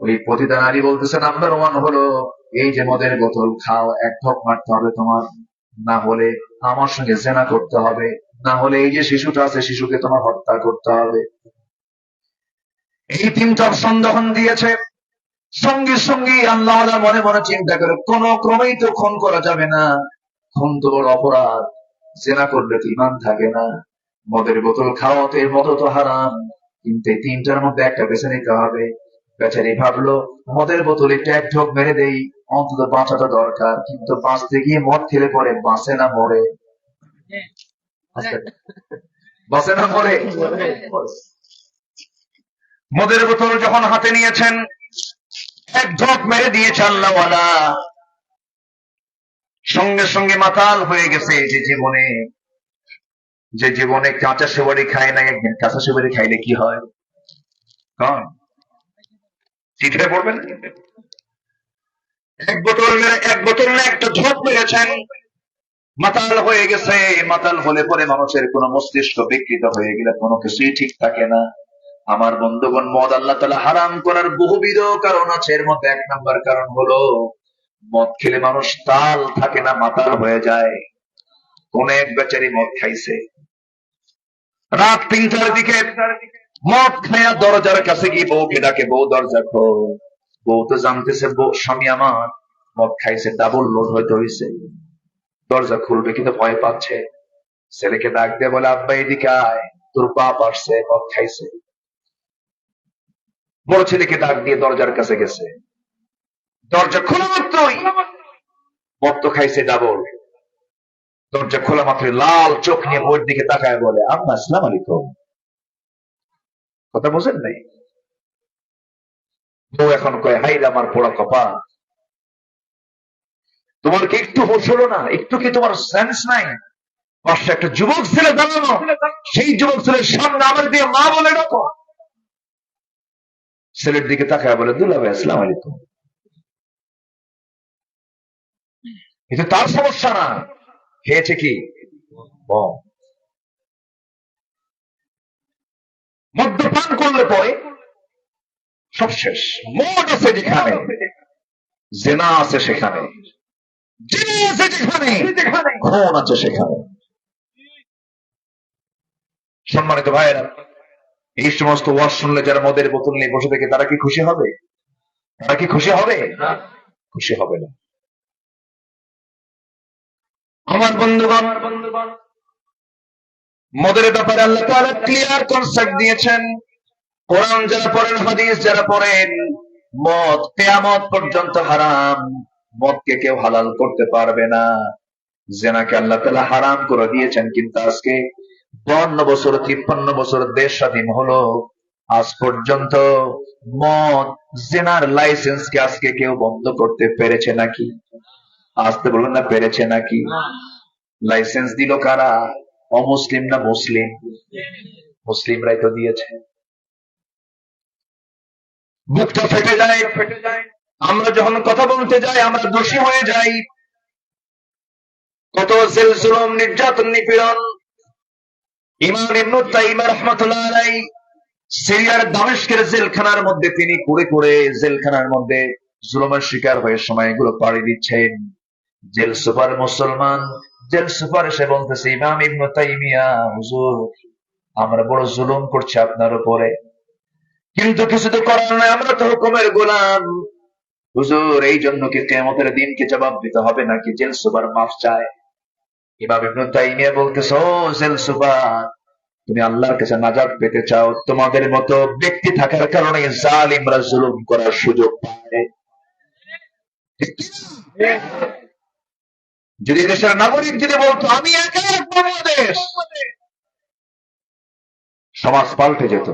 ওই পতিতা নারী বলতেছে, নাম্বার ওয়ান হলো, এই যে মদের বোতল খাও, এক ঢোক মারতে হবে তোমার, না হলে আমার সঙ্গে জেনা করতে হবে, না হলে এই যে শিশুটা আছে, শিশুকে তোমার হত্যা করতে হবে। এই তিনটা অপশন যখন দিয়েছে, সঙ্গে সঙ্গে আল্লাহ মনে মনে চিন্তা করে, কোন ক্রমেই তো খুন করা যাবে না, খুন তো বড় অপরাধ, জেনা করলে তো ইমান থাকে না, মদের বোতল খাওয়া তো, এর মতো তো হারাম, কিন্তু এই তিনটার মধ্যে একটা বেছে নিতে হবে। বেচারি ভাবলো, মদের বোতল একটু এক ঢোক মেরে দেই, অন্তত বাঁচাটা দরকার। কিন্তু বাঁচতে গিয়ে মদ খেলে পরে বাঁচে না মরে? বাঁচে না মরে? মদের বোতল যখন হাতে নিয়েছেন, এক ঢোক মেরে দিয়েছে আল্লাহওয়ালা, সঙ্গে সঙ্গে মাতাল হয়ে গেছে। যে জীবনে কাঁচা সুপারি খায় না, একদিন কাঁচা সুপারি খাইলে কি হয়? কন চিঠিটা পড়বেন। এক বোতল না একটা ঢোক মেরেছেন, মাতাল হয়ে গেছে। মাতাল হলে পরে মানুষের কোন মস্তিষ্ক বিকৃত হয়ে গেলে কোনো কিছুই ঠিক থাকে না। আমার বন্ধুগণ, মদ আল্লাহ তাআলা হারাম করার বহুবিধ কারণ আছে। এর মধ্যে এক নাম্বার কারণ হলো, মদ খেলে মানুষ তাল থাকে না, মাতাল হয়ে যায়। কোন এক বেচারি মদ খাইছে, রাত ৩টার দিকে মদ খায়া দরজার কাছে গিয়ে বউকে ডাকে, বউ দরজা খোল। বউ তো জানতেছে স্বামী আমার মদ খাইছে, ডাবল লোড হয়তো হয়েছে, দরজা খুলবে কিন্তু ভয় পাচ্ছে। ছেলেকে ডাক দিয়ে বলে, আব্বা এদিকে আয়, তোর বাপ আসছে, মদ খাইছে। বড় ছেলেকে ডাক দিয়ে দরজার কাছে গেছে, দরজা খোলা মাত্রই মদ তো খাইছে ডাবল। দরজা খোলা মাত্র লাল চোখ নিয়ে বউয়ের দিকে তাকায় বলে, আম্মা আসসালামু আলাইকুম। কথা বোঝেন নাই? বউ এখন কয়, হাই রে আমার পোড়া কপাল, তোমার কি একটু হুঁশ হলো না? একটু কি তোমার সেন্স নাই? পাশে একটা যুবক ছেলে দাঁড়ানো, সেই যুবক ছেলের সামনে আমার দিয়ে মা বলে ডাকো। ছেলের দিকে তাকায় বলে, দুলা ভাই আসসালামু আলাইকুম। কিন্তু তার সমস্যা না, খেয়েছে কি মদ। মদ্যপান করলে পরে সব শেষ। মদ আছে যেখানে, জেনা আছে সেখানে, জিনি আছে যেখানে, খুন আছে সেখানে। সম্মানিত ভাইয়েরা, এই সমস্ত ওয়াজ শুনলে যারা মদের বোতল নিয়ে বসে থাকে, তারা কি খুশি হবে? তারা কি খুশি হবে? খুশি হবে না। আমার বন্ধুগণ, মদের ব্যাপারে আল্লাহ তাআলা ক্লিয়ার কনসেপ্ট দিয়েছেন। কোরআন যারা পড়েন, হাদিস যারা পড়েন, মদ কিয়ামত পর্যন্ত হারাম। মদকে কেউ হালাল করতে পারবে না। জেনাকে আল্লাহ তাআলা হারাম করে দিয়েছেন, কিন্তু আজকে 52 বছর 53 বছর দেশ স্বাধীন হলো, আজ পর্যন্ত মদ জেনার লাইসেন্সকে আজকে কেউ বন্ধ করতে পেরেছে নাকি? আসতে বলুন না, পেরেছে নাকি? লাইসেন্স দিল কারা? অমুসলিম না মুসলিম? মুসলিমরাই তো দিয়েছে। বুকটা ফেটে যায়। আমরা যখন কথা বলতে যাই আমরা দোষী হয়ে যাই। কত জেল জুলুম, নির্যাতন, নিপীড়ন। ইমাম ইবনে তাইমিয়া রাহমাতুল্লাহ আলাইহি সিরিয়ার দামেস্কের জেলখানার মধ্যে তিনি কুড়ে কুড়ে জেলখানার মধ্যে জুলুমের শিকার হয়ে সময়গুলো পাড়ি দিচ্ছেন। জেল সুপার মুসলমান, জেল সুপার এসে বলতেছে, ইমাম ইবনে তাইমিয়া হুজুর, আমরা বড় জুলুম করছি আপনার উপরে, কিন্তু কিছু তো করার নাই, আমরা তো হুকুমের গোলাম। হুজুর, এই জন্য কি কিয়ামতের দিনকে জবাব দিতে হবে নাকি? জেল সুপার মাফ চায়। ইমাম ইবনে তাইমিয়া বলতেছে, ও জেল সুপার, তুমি আল্লাহর কাছে নাজাত পেতে চাও, তোমাদের মতো ব্যক্তি থাকার কারণে জালিমরা জুলুম করার সুযোগ পায়। যদি দেশের নাগরিক যদি বলতো আমি একা বাংলাদেশ, সমাজ পাল্টে যেত।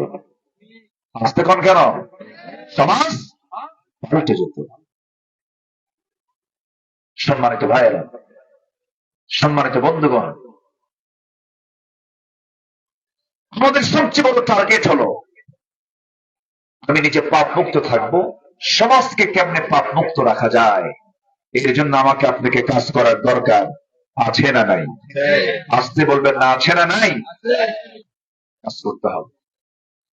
আসতে কোন কেন? সমাজ পাল্টে যেত। সম্মানিত ভাইয়েরা, সম্মানিত বন্ধুগণ, আমাদের সবচেয়ে বড় টার্গেট হলো আমি নিজে পাপ মুক্ত থাকবো। সমাজকে কেমনে পাপ মুক্ত রাখা যায়, এর জন্য আমাকে আপনাকে কাজ করার দরকার আছে না নাই? আসতে বলবেন না, আছে না নাই? কাজ করতে হবে।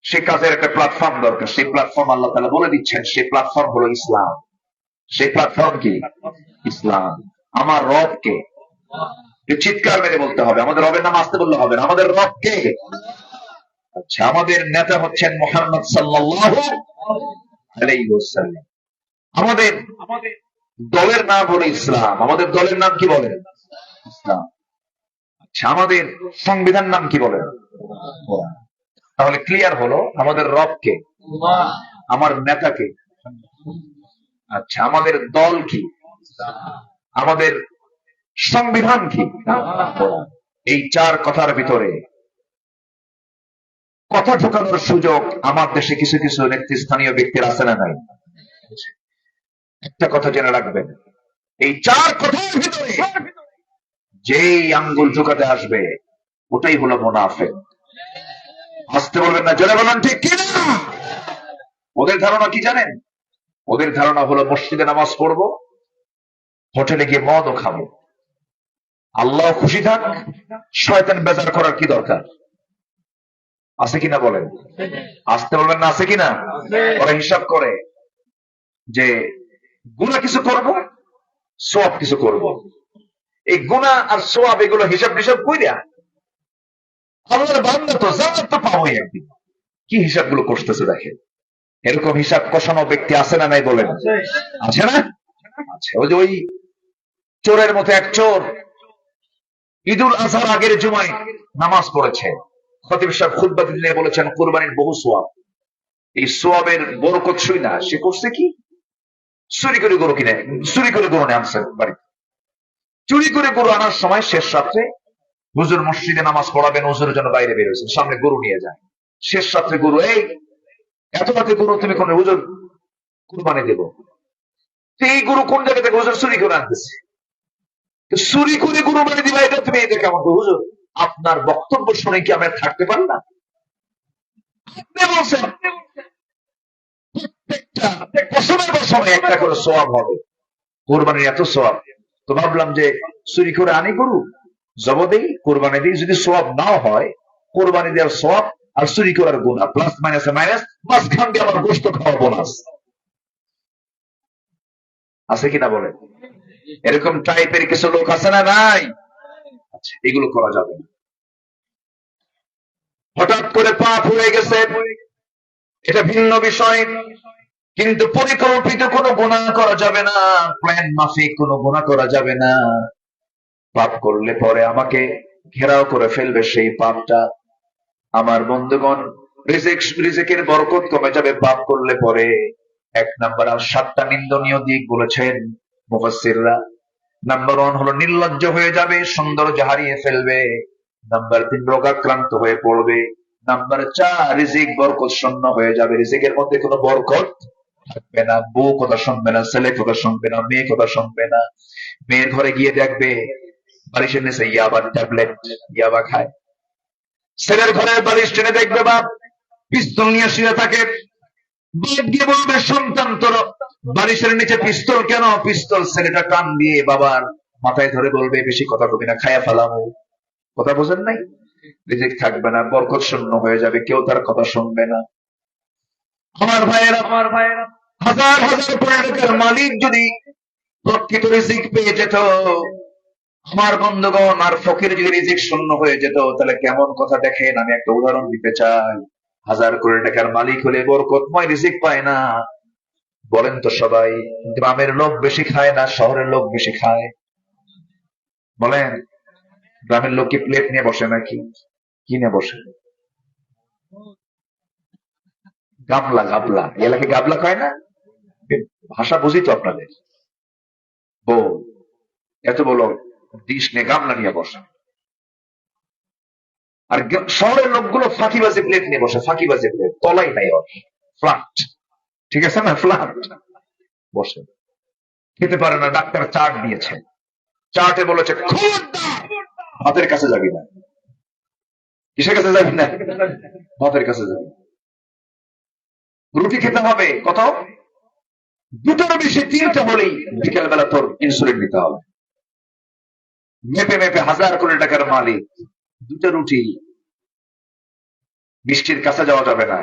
সে কাজের একটা প্ল্যাটফর্ম দরকার। সেই প্ল্যাটফর্ম আল্লাহ তাআলা বলে দিচ্ছেন, সেই প্ল্যাটফর্ম হলো ইসলাম। সেই প্ল্যাটফর্ম কি? ইসলাম। আমার রবকে চিৎকার মেরে বলতে হবে। আমাদের রবের নাম আসতে বললে হবে না। আমাদের রবকে। আচ্ছা, আমাদের নেতা হচ্ছেন মুহাম্মদ সাল্লাল্লাহু আলাইহি ওয়াসাল্লাম। আমাদের দলের নাম হলো ইসলাম। আমাদের দলের নাম কি বলেন? ইসলাম। আচ্ছা, আমাদের সংবিধান নাম কি বলেন? কোরআন। তাহলে ক্লিয়ার হলো আমাদের রবকে, আমার নেতাকে। আচ্ছা, আমাদের দল কি? আমাদের সংবিধান কি? এই চার কথার ভিতরে কথা ঢোকানোর সুযোগ আমার দেশে কিছু কিছু নেতৃস্থানীয় ব্যক্তির আছে না নাই? একটা কথা জেনে রাখবেন, এই চার কথার ভিতরে যেই আঙ্গুল ঢোকাতে আসবে ওটাই হলো মুনাফিক। আসতে বলবেন না, জোরে বলেন ঠিক কিনা? ওদের ধারণা কি জানেন? ওদের ধারণা হলো মসজিদে নামাজ পড়বো, হোটেলে গিয়ে মদও খাবো, আল্লাহ খুশি থাক, শয়তান বেজার করার কি দরকার? আছে কিনা বলেন? আসতে বলবেন না, আছে কিনা? ওরা হিসাব করে যে গুনাহ কিছু করব, সওয়াব কিছু করব। এই গুনাহ আর সওয়াব এগুলো হিসাব কইরা আল্লাহর বান্দা তো জান্নাত তো পাবোই একদিন। কি হিসাবগুলো করতেছে দেখেন। এরকম হিসাব কষানো ব্যক্তি আছে না নাই বলেন? আছে না? আচ্ছা, ওই চোরের মতো এক চোর ঈদুল আজহার আগের জুমায় নামাজ পড়েছে। খতিব সাহেব খুতবা দিতে বলেছেন কুরবানির বহু সওয়াব। এই সওয়াবের বরকত শুই না, সে করছে কি? চুরি করে গরু কিনে, চুরি করে গরু নিয়ে আনছে বাড়িতে। চুরি করে গরু আনার সময় শেষ রাত্রে হুজুর মসজিদে নামাজ পড়াবেন, হুজুরের জন্য বাইরে বের হয়েছেন, সামনে গরু নিয়ে যায়। শেষ রাত্রে গরু, এই এত রাতে গরু তুমি কোন? হুজুর কুরবানি দেব। এই গরু কোন জায়গা থেকে? হুজুর চুরি করে আনতেছে। চুরি করে গরু বানিয়ে দিবা, এটা তুমি এটা কেমন? হুজুর আপনার বক্তব্য শুনে কি আমরা থাকতে পারি না? আপনি বলছেন প্রত্যেকটা বছরে একটা করে সওয়াব হবে, কোরবানির এত সওয়াব। তো ভাবলাম যে চুরি করে আনি গরু, জব দেই, কোরবানি দিই, যদি সওয়াব নাও হয়, কোরবানি দেওয়ার সওয়াব আর চুরি করার গুনাহ প্লাস মাইনাসে মাইনাস, মাঝখান দিয়ে আমার গোশত খাওয়া বোনাস। আছে কিনা বলেন? এরকম টাইপের কিছু লোক আছে না নাই? আচ্ছা, এগুলো করা যাবে না। হঠাৎ করে পাপ হয়ে গেছে এটা ভিন্ন বিষয়, কিন্তু পরিকল্পিত কোনো গুনাহ করা যাবে না, প্ল্যান মাফিক কোনো গুনাহ করা যাবে না। পাপ করলে পরে আমাকে ঘেরাও করে ফেলবে সেই পাপটা। আমার বন্ধুগণ, রিজিকের বরকত কমে যাবে পাপ করলে পরে। 1 নাম্বার আর 7টা নিন্দনীয় দিক বলেছেন মুফাসসিররা। নাম্বার 1 হলো নির্লজ্জ হয়ে যাবে, সৌন্দর্য হারিয়ে ফেলবে। নাম্বার 3 রোগাক্রান্ত হয়ে পড়বে। নাম্বার 4 রিজিক বরকত শূন্য হয়ে যাবে, রিজিকের মধ্যে কোনো বরকত থাকবে না। বউ কথা শুনবে না, ছেলে কথা শুনবে না, মেয়ে কথা শুনবে না। মেয়ের ঘরে গিয়ে দেখবে বালিশের নিচে ইয়াবার ট্যাবলেট, ইয়াবা খায়। ছেলের ঘরের বালিশ টেনে দেখবে বাপ পিস্তল নিয়ে শুয়ে থাকে। বাপ গিয়ে বলবে সন্তান তোর বালিশের নিচে পিস্তল কেন? পিস্তল ছেলেটা টান দিয়ে বাবার মাথায় ধরে বলবে বেশি কথা কবি না, খায়া ফেলামো। কথা বোঝেন নাই? রিজিক থাকবে না, বরকত শূন্য হয়ে যাবে, কেউ তার কথা শুনবে না। আমার ভাইয়েরা, হাজার হাজার কোটি টাকার মালিক যদি প্রকৃত রিজিক পেয়ে যেত, আমার বন্ধুগণ, আর ফকির যদি রিজিক শূন্য হয়ে যেত, তাহলে কেমন কথা দেখেন। আমি একটা উদাহরণ দিতে চাই। 1000 কোটি টাকার মালিক হলে বরকতময় রিজিক পায় না। বলেন তো সবাই, গ্রামের লোক বেশি খায় না শহরের লোক বেশি খায়? বলেন, গ্রামের লোক কি প্লেট নিয়ে বসে নাকি কি নিয়ে বসে? গাবলা, গাবলা। এলাকে গাবলা কয় না? ভাষা বুঝি তো আপনাদের। বউ এত বলো ডিশ নিয়ে গামলা নিয়ে বসে। আর শহরের লোকগুলো ফাঁকিবাজি প্লেট নিয়ে বসে, ফাঁকিবাজি প্লেট, তলাই নাই ওর, ফ্ল্যাট। ঠিক আছে না? ফ্ল্যাট বসে, খেতে পারে না। ডাক্তার চার্ট দিয়েছে, চার্টে বলেছে ভাতের কাছে যাবি না। কিসের কাছে যাবি না? ভাতের কাছে যাবি। রুটি খেতে হবে কত? 2টার বেশি 3টে হলেই বিকেল বেলা তোর ইনসুলিন নিতে হবে। মেপে মেপে 1000 কোটি টাকার মালিক, 2টা রুটি, বৃষ্টির কাছে যাওয়া যাবে না।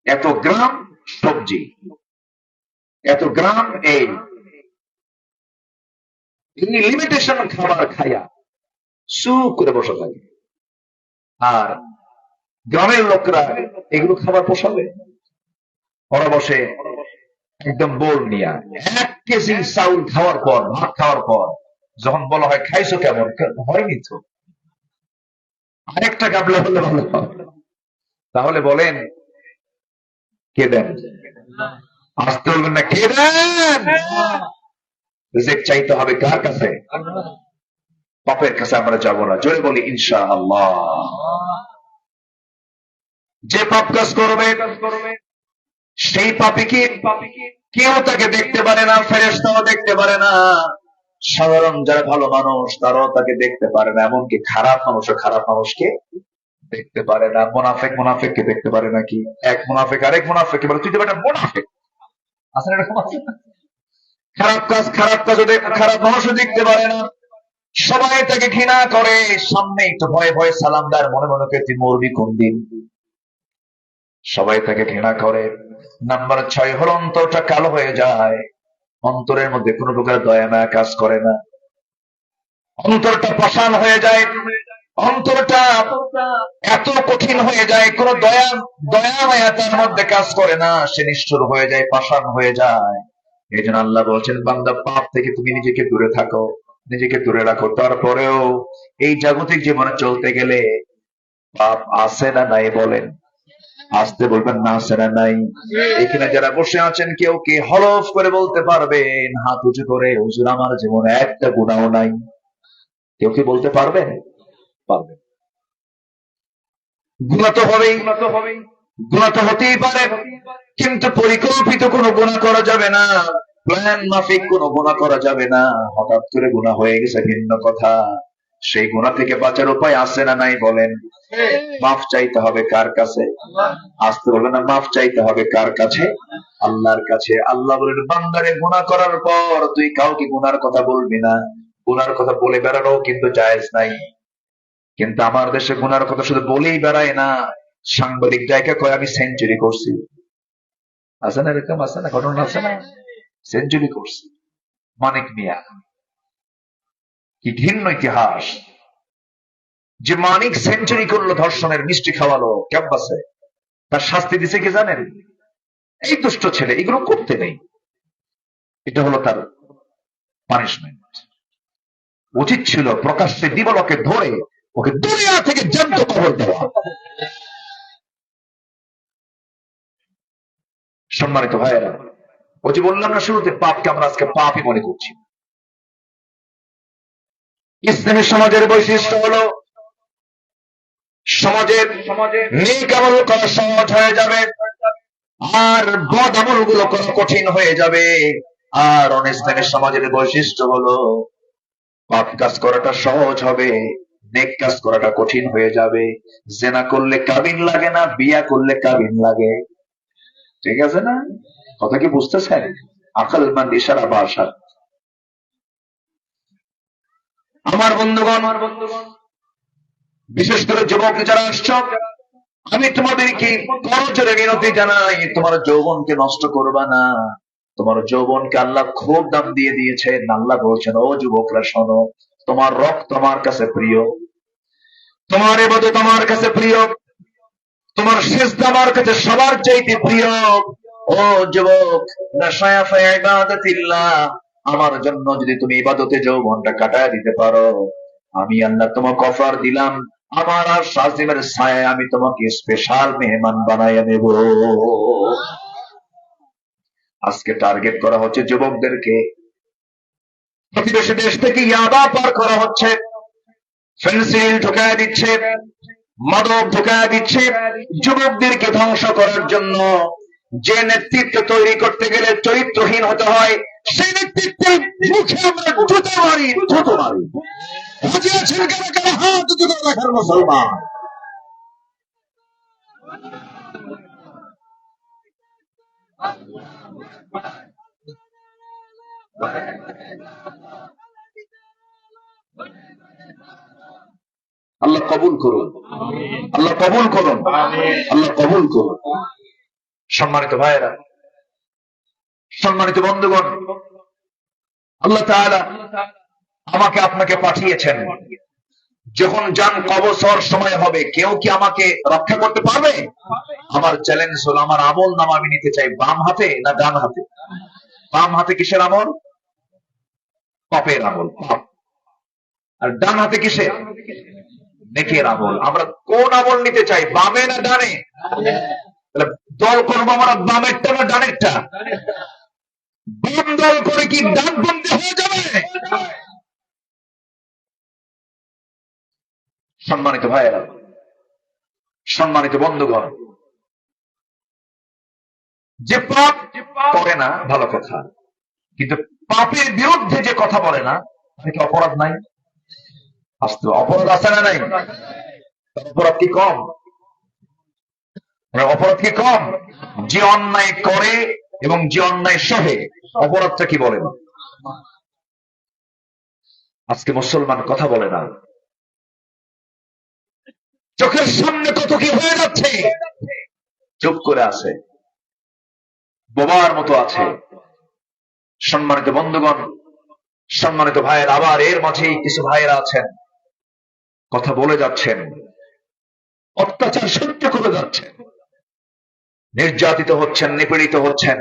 এত গ্রাম সবজি, এত গ্রাম এই লিমিটেশন খাবার খাইয়া সুখ করে বসে থাকে। আর গ্রামের লোকরা এগুলো খাবার পোষাবে? ওরা বসে একদম বোল নিয়া 1 কেজি চাউল খাওয়ার পর, ভাত খাওয়ার পর যখন বলা হয় খাইছো কেমন, হয়নি তো, আরেকটা গাবলা হলে ভালো হয়। তাহলে বলেন কে দেন? আসতে বলবেন না, কে দেন? রিজিক চাইতে হবে কার কাছে? বাপের কাছে আমরা যাব না। জোরে বলি ইনশাআল্লাহ। যে পাপ কাজ করবে সেই পাপীকে কেউ তাকে দেখতে পারে না, ফেরেশতাও দেখতে পারে না, সাধারণ যারা ভালো মানুষ তারাও তাকে দেখতে পারে না, এমনকি খারাপ মানুষও খারাপ মানুষকে দেখতে পারে না। মুনাফিক মুনাফিককে দেখতে পারে নাকি? এক মুনাফিক আরেক মুনাফিককে বলে তুই তো একটা মুনাফিক। আসলে এরকম আছে না? খারাপ কাজ খারাপ মানুষও দেখতে পারে না, সবাই তাকে ঘৃণা করে। সামনে একটু ভয়ে ভয়ে সালাম দেয়, মনে মনে কে তুই মরবি কোন দিন। সবাই তাকে ঘৃণা করে। নাম্বার 6 হলো অন্তরটা কালো হয়ে যায়, অন্তরের মধ্যে কোনো প্রকার দয়া মায়া কাজ করে না, অন্তরটা পাষাণ হয়ে যায়, অন্তরটা এত কঠিন হয়ে যায়, কোন দয়া মায়া তার মধ্যে কাজ করে না, সে নিষ্ঠুর হয়ে যায়, পাষাণ হয়ে যায়। এই জন্য আল্লাহ বলছেন, বান্দা পাপ থেকে তুমি নিজেকে দূরে থাকো, নিজেকে দূরে রাখো। তারপরেও এই জাগতিক জীবনে চলতে গেলে পাপ আছে না নাই? বলেন, আসতে বলবেন না, আছে না নাই? এখানে যারা বসে আছেন কেউ কি হলফ করে বলতে পারবেন হাত উঁচু করে, হুজুর আমার জীবনে একটা গুনাহও নাই? কেউ কি বলতে পারবেন? পারবেন। গুনাহ তো হবেই, গুনাহ তো হতেই পারে, কিন্তু পরিকল্পিত কোনো গুনাহ করা যাবে না, প্ল্যান মাফিক কোনো গুনাহ করা যাবে না। হঠাৎ করে গুনাহ হয়ে গেছে ভিন্ন কথা, সেই গুনাহ থেকে বাঁচার উপায় আছে না নাই? বলেন, মাফ চাইতে হবে কার কাছে? আসতে বলবেন না, মাফ চাইতে হবে কার কাছে? আল্লাহর কাছে। আল্লাহ বলেন, বান্দারে গুনাহ করার পর তুই কাউকে গুনার কথা বলবি না। গুনার কথা বলে বেড়ানো কিন্তু জায়েজ নাই। কিন্তু আমার দেশে গুনার কথা শুধু বলেই বেড়ায় না, সাংবাদিক জায়গা কয় আমি সেঞ্চুরি করছি। আছে না এরকম? আছে না? ঘটনা আছে না? সেঞ্চুরি করছি। মানিক মিয়া, কি ঘৃণ্য ইতিহাস! যে মানিক সেঞ্চুরি করলো, ধর্ষণের মিষ্টি খাওয়ালো ক্যাম্পাসে, তার শাস্তি দিছে কি জানেন? এই দুষ্ট ছেলে এগুলো করতে নেই, এটা হলো তার পানিশমেন্ট। উচিত ছিল প্রকাশ্যে দিবালোকে ধরে ওকে দুনিয়া থেকে জ্যান্ত কবর দেওয়া। সম্মানিত ভাইয়েরা, ও যে বললাম না শুরুতে, পাপকে আমরা আজকে পাপই মনে করছি। ইসলামী সমাজের বৈশিষ্ট্য হলো সমাজের নেক আমল করা সহজ হয়ে যাবে, আর বদ আমল গুলো করা কঠিন হয়ে যাবে। আর ইসলামী সমাজের বৈশিষ্ট্য হলো পাপ কাজ করাটা সহজ হবে, নেক কাজ করাটা কঠিন হয়ে যাবে। জেনা করলে কাবিন লাগে না, বিয়া করলে কাবিন লাগে। ঠিক আছে না? কথা কি বুঝতেছেন? আকল মান ইশারা ভাষা। আমার বন্ধুগণ, বিশেষ করে যুবক যারা আসছ, আমি তোমাদেরকে করজোরে বিনতি জানাই, তোমার যৌবনকে নষ্ট করবা না। তোমার যৌবনকে আল্লাহ খুব দাম দিয়ে দিয়েছেন। আল্লাহ বলছেন, ও যুবকরা শোনো, তোমার রক্ত আমার কাছে প্রিয়, তোমার ইবাদত আমার কাছে প্রিয়, তোমার সিজদা আমার কাছে সবার চাইতে প্রিয়। ও যুবক, নাশায়াফা ইবাদাতিল্লাহ, আমার জন্য যদি তুমি ইবাদতে যৌবনটা কাটায় দিতে পারো, আমি আল্লাহ তোমাকে অফার দিলাম, আমার আর শাজিমের ছায়ায় আমি তোমাকে স্পেশাল মেহমান বানাইয়া নেব। আজকে টার্গেট করা হচ্ছে যুবকদেরকে। প্রতিবেশী দেশ থেকে ইয়াবা পার করা হচ্ছে, ফেন্সিল ঢুকায় দিচ্ছে, মাদক ঢুকায় দিচ্ছে, যুবকদেরকে ধ্বংস করার জন্য। যে নেতৃত্ব তৈরি করতে গেলে চরিত্রহীন হতে হয়, সেই নেতৃত্বের মুখে আমরা জুতো মারি, জুতো মারি। বুঝে আছেন কেন কেন? হাত জুতো রাখার মুসলমান। আল্লাহ কবুল করুন, আল্লাহ কবুল করুন, আল্লাহ কবুল করুন। সম্মানিত ভাইয়েরা, সম্মানিত বন্ধুগণ, আল্লাহ তাআলা আমাকে আপনাকে পাঠিয়েছেন। যখন যান কবজ হওয়ার সময় হবে, কেউ কি আমাকে রক্ষা করতে পারবে? আমার চ্যালেঞ্জ হলো, আমার আমল নামা আমি নিতে চাই বাম হাতে না ডান হাতে? বাম হাতে কিসের আমল? পাপের আমল, পাপ। আর ডান হাতে কিসের? নেকের আমল। আমরা কোন আমল নিতে চাই, বামে না ডানে? দল করবো আমরা বামেরটা না ডানেরটা? বাম দল করে কি ডান বন্দী হয়ে যাবে? সম্মানিত ভাইয়েরা, সম্মানিত বন্ধুগণ, যে পাপ করে না ভালো কথা, কিন্তু পাপের বিরুদ্ধে যে কথা বলে না, তাকে অপরাধ নাই? আসতে অপরাধ আছে না নাই? অপরাধ কি কম? অপরাধ কি কম? যে অন্যায় করে এবং যে অন্যায় সহে, অপরাধটা কি বলে না? আজকে মুসলমান কথা বলে না, চোখের সামনে কত কি হয়ে যাচ্ছে, চুপ করে আছে, বোবার মতো আছে। সম্মানিত বন্ধুগণ, সম্মানিত ভাইয়ের, আবার এর মাঝেই কিছু ভাইয়েরা আছেন, কথা বলে যাচ্ছেন, অত্যাচার সহ্য করে যাচ্ছেন, নির্যাতিত হচ্ছেন, নিপীড়িত হচ্ছেন।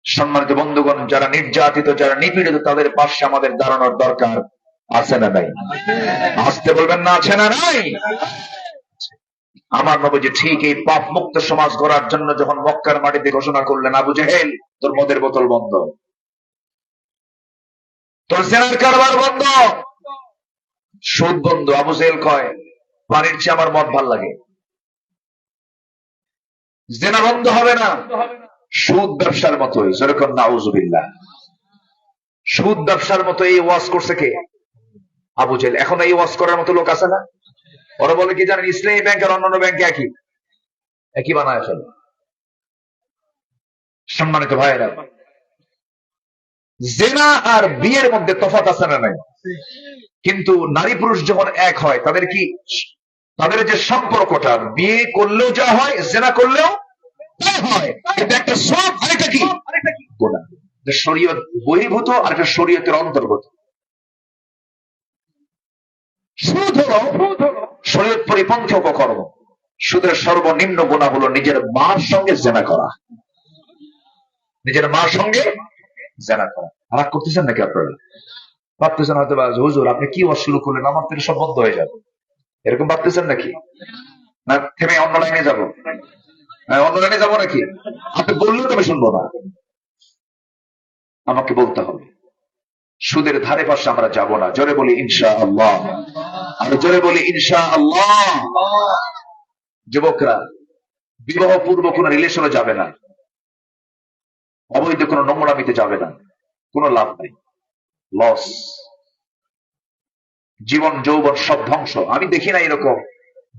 সম্মানিত বন্ধুগণ, যারা নির্যাতিত, যারা নিপীড়িত, তাদের পাশে আমাদের দাঁড়ানোর দরকার আছে না নাই? আসতে বলবেন না, আছে না নাই? আমার নবীজি ঠিক এই পাপ মুক্ত সমাজ গড়ার জন্য যখন মক্কার মাটিতে ঘোষণা করলেন, আবু জেহেল, তোর মদের বোতল বন্ধ, তোর জেনার কারবার বন্ধ, সুদ বন্ধ। আবু জেহেল কয়, পানির চেয়ে আমার মদ ভাল লাগে। জেনা বন্ধ হবে না, সুদ ব্যবসার মতোই। যেরকম নাউজুবিল্লাহ, সুদ ব্যবসার মতো এই ওয়াজ করছে কে? আবু জেহেল। এখন এই ওয়াজ করার মতো লোক আছে না? ওরা বলে কি জানেন, ইসলামী ব্যাংক আর অন্যান্য ব্যাংকে একই বানায় ফেলে। সম্মানিত ভাইয়েরা, জেনা আর বিয়ের মধ্যে তফাৎ আছে না নাই? কিন্তু নারী পুরুষ যখন এক হয়, তাদের যে সম্পর্কটা, বিয়ে করলেও যা হয়, জেনা করলেও তা হয়, কিন্তু একটা সব, আরেকটা কি? গুনাহ। শরীয়ত বহির্ভূত আর একটা শরীয়তের অন্তর্গত। সুদ হলো শরীয়ত পরিপন্থী অপকর্ম। সুদের সর্বনিম্ন গুনাহ হলো নিজের মার সঙ্গে জেনা করা, নিজের মার সঙ্গে জেনা করা। রাগ করতেছেন নাকি আপনারা? ভাবতেছেন হয়তো বা, হুজুর আপনি কি ওয়াজ শুরু করলেন, আমার থেকে সব বন্ধ হয়ে যাবে, এরকম ভাবতেছেন নাকি? না থেমে অন্য লাইনে যাবো? হ্যাঁ, অন্য লাইনে যাবো নাকি? আপনি বললেও তো আমি শুনবো না, আমাকে বলতে হবে। সুদের ধারে পাশে আমরা যাব না, জোরে বলি ইনশাআল্লাহ। আর জোরে বলি ইনশাআল্লাহ। যুবকরা বিবাহ পূর্ব কোনো রিলেশনে যাবে না, অবৈধ কোনো নোংরামিতে যাবে না, কোনো লাভ নাই, লস। জীবন যৌবন সব ধ্বংস। আমি দেখি না এরকম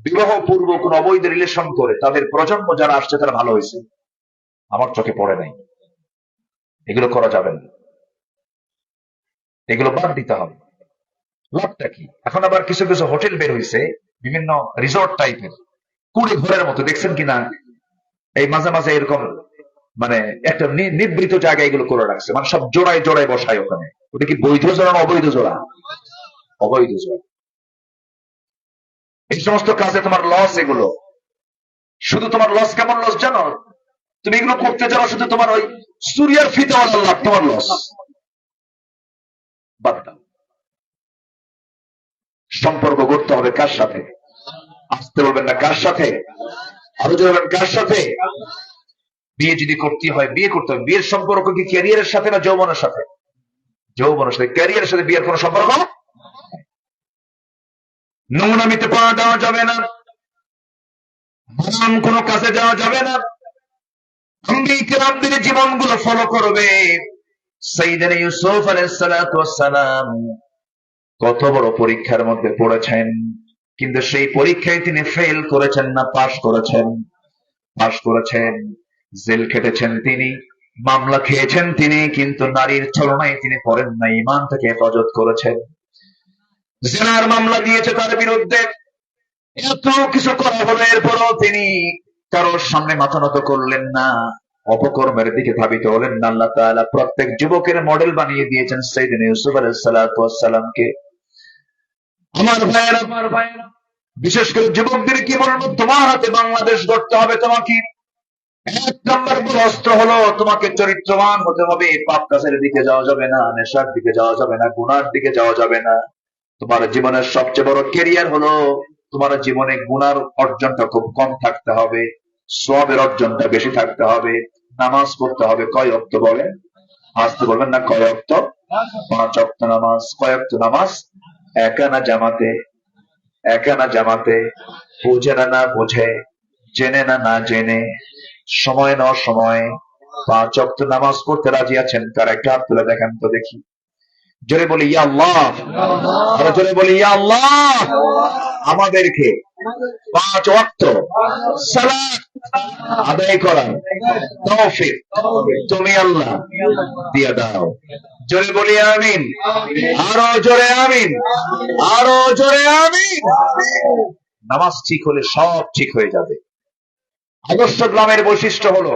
বিবাহ পূর্ব কোন অবৈধ রিলেশন করে তাদের প্রজন্ম যারা আসছে তারা ভালো হয়েছে, আমার চোখে পড়ে নাই। এগুলো করা যাবে না, এগুলো বাদ দিতে হবে। লাভটা কি? এখন আবার কিছু কিছু হোটেল বের হয়েছে, বিভিন্ন রিসোর্ট টাইপের, কুড়ে ঘরের মতো, দেখছেন কিনা? এই মাঝে মাঝে এরকম মানে একটা নিবৃত জায়গায় এগুলো করে রাখছে, মানে সব জোড়ায় জোড়ায় বসায় ওখানে। ওটা কি বৈধ জোড়া না অবৈধ জোড়া? অবৈধ জোড়া। এই সমস্ত কাজে তোমার লস। এগুলো শুধু তোমার লস। কেমন লস জানো? তুমি এগুলো করতে যাও শুধু তোমার ওই সুরিয়ার ফিতাওয়ালার লাভ, তোমার লস। বাদ দাও। সম্পর্ক করতে হবে কার সাথে? আসতে বলবেন না, কার সাথে? আরো বলবেন কার সাথে? বিয়ে যদি করতে হয় বিয়ে করতে হবে। বিয়ের সম্পর্ক কি ক্যারিয়ারের সাথে না যৌবনের সাথে? যৌবনের সাথে। ক্যারিয়ারের সাথে বিয়ের কোনো সম্পর্ক? নোংরামিতে পা দেওয়া যাবে না, হারাম কোনো কাজে যাওয়া যাবে না। আম্বিয়া জীবনগুলো ফলো করবে। সাইয়েদনা ইউসুফ আলাইহিস সালাতু ওয়াস সালাম কত বড় পরীক্ষার মধ্যে পড়েছেন, কিন্তু সেই পরীক্ষায় তিনি ফেল করেছেন না পাশ করেছেন? পাশ করেছেন। জেল খেটেছেন তিনি, মামলা খেয়েছেন তিনি, কিন্তু নারীর ছলনায় তিনি পড়েন না, ঈমান থেকে হেফাজত করেছেন। জিনার মামলা দিয়েছে তার বিরুদ্ধে, এত কিছু করা হলো, এরপরও তিনি কারোর সামনে মাথা নত করলেন না, অপকর্মের দিকে ধাবিত হলেন না। আল্লাহ তাআলা প্রত্যেক যুবকের মডেল বানিয়ে দিয়েছেন সাইয়েদনা ইউসুফ আলাইহিস সালাতু ওয়াস সালামকে। আমার ভাইয়েরা, বিশেষ করে যুবকদের কি বলবো, তোমার হাতে বাংলাদেশ গড়তে হবে। তোমাকে এক নম্বর অস্ত্র হলো তোমাকে চরিত্রবান হতে হবে। পাপ কাজের দিকে যাওয়া যাবে না, নেশার দিকে যাওয়া যাবে না, গুনার দিকে যাওয়া যাবে না। তোমার জীবনের সবচেয়ে বড় ক্যারিয়ার হলো তোমার জীবনে গুনার অর্জনটা খুব কম থাকতে হবে, সওয়াবের অর্জনটা বেশি থাকতে হবে। নামাজ পড়তে হবে কয় ওয়াক্ত বলেন? আসতে বলবেন না, কয় ওয়াক্ত? 5 ওয়াক্ত নামাজ। কয় ওয়াক্ত নামাজ? একা না জামাতে? একা না জামাতে? বুঝে না না বুঝে, জেনে না না জেনে, সময় না সময় 5 ওয়াক্ত নামাজ পড়তে রাজি আছেন? তার একটা হাত তুলে দেখেন তো দেখি। জোরে বলি ইয়া আল্লাহ। আরো জোরে বলি ইয়া আল্লাহ। আমাদেরকে 5 ওয়াক্ত সালাত আদায় করার তৌফিক তুমি আল্লাহ দিয়ে দাও। জোরে বলি আমিন। আরো জোরে আমিন। আরো জোরে আমিন। নামাজ ঠিক হলে সব ঠিক হয়ে যাবে। আদর্শ গ্রামের বৈশিষ্ট্য হলো,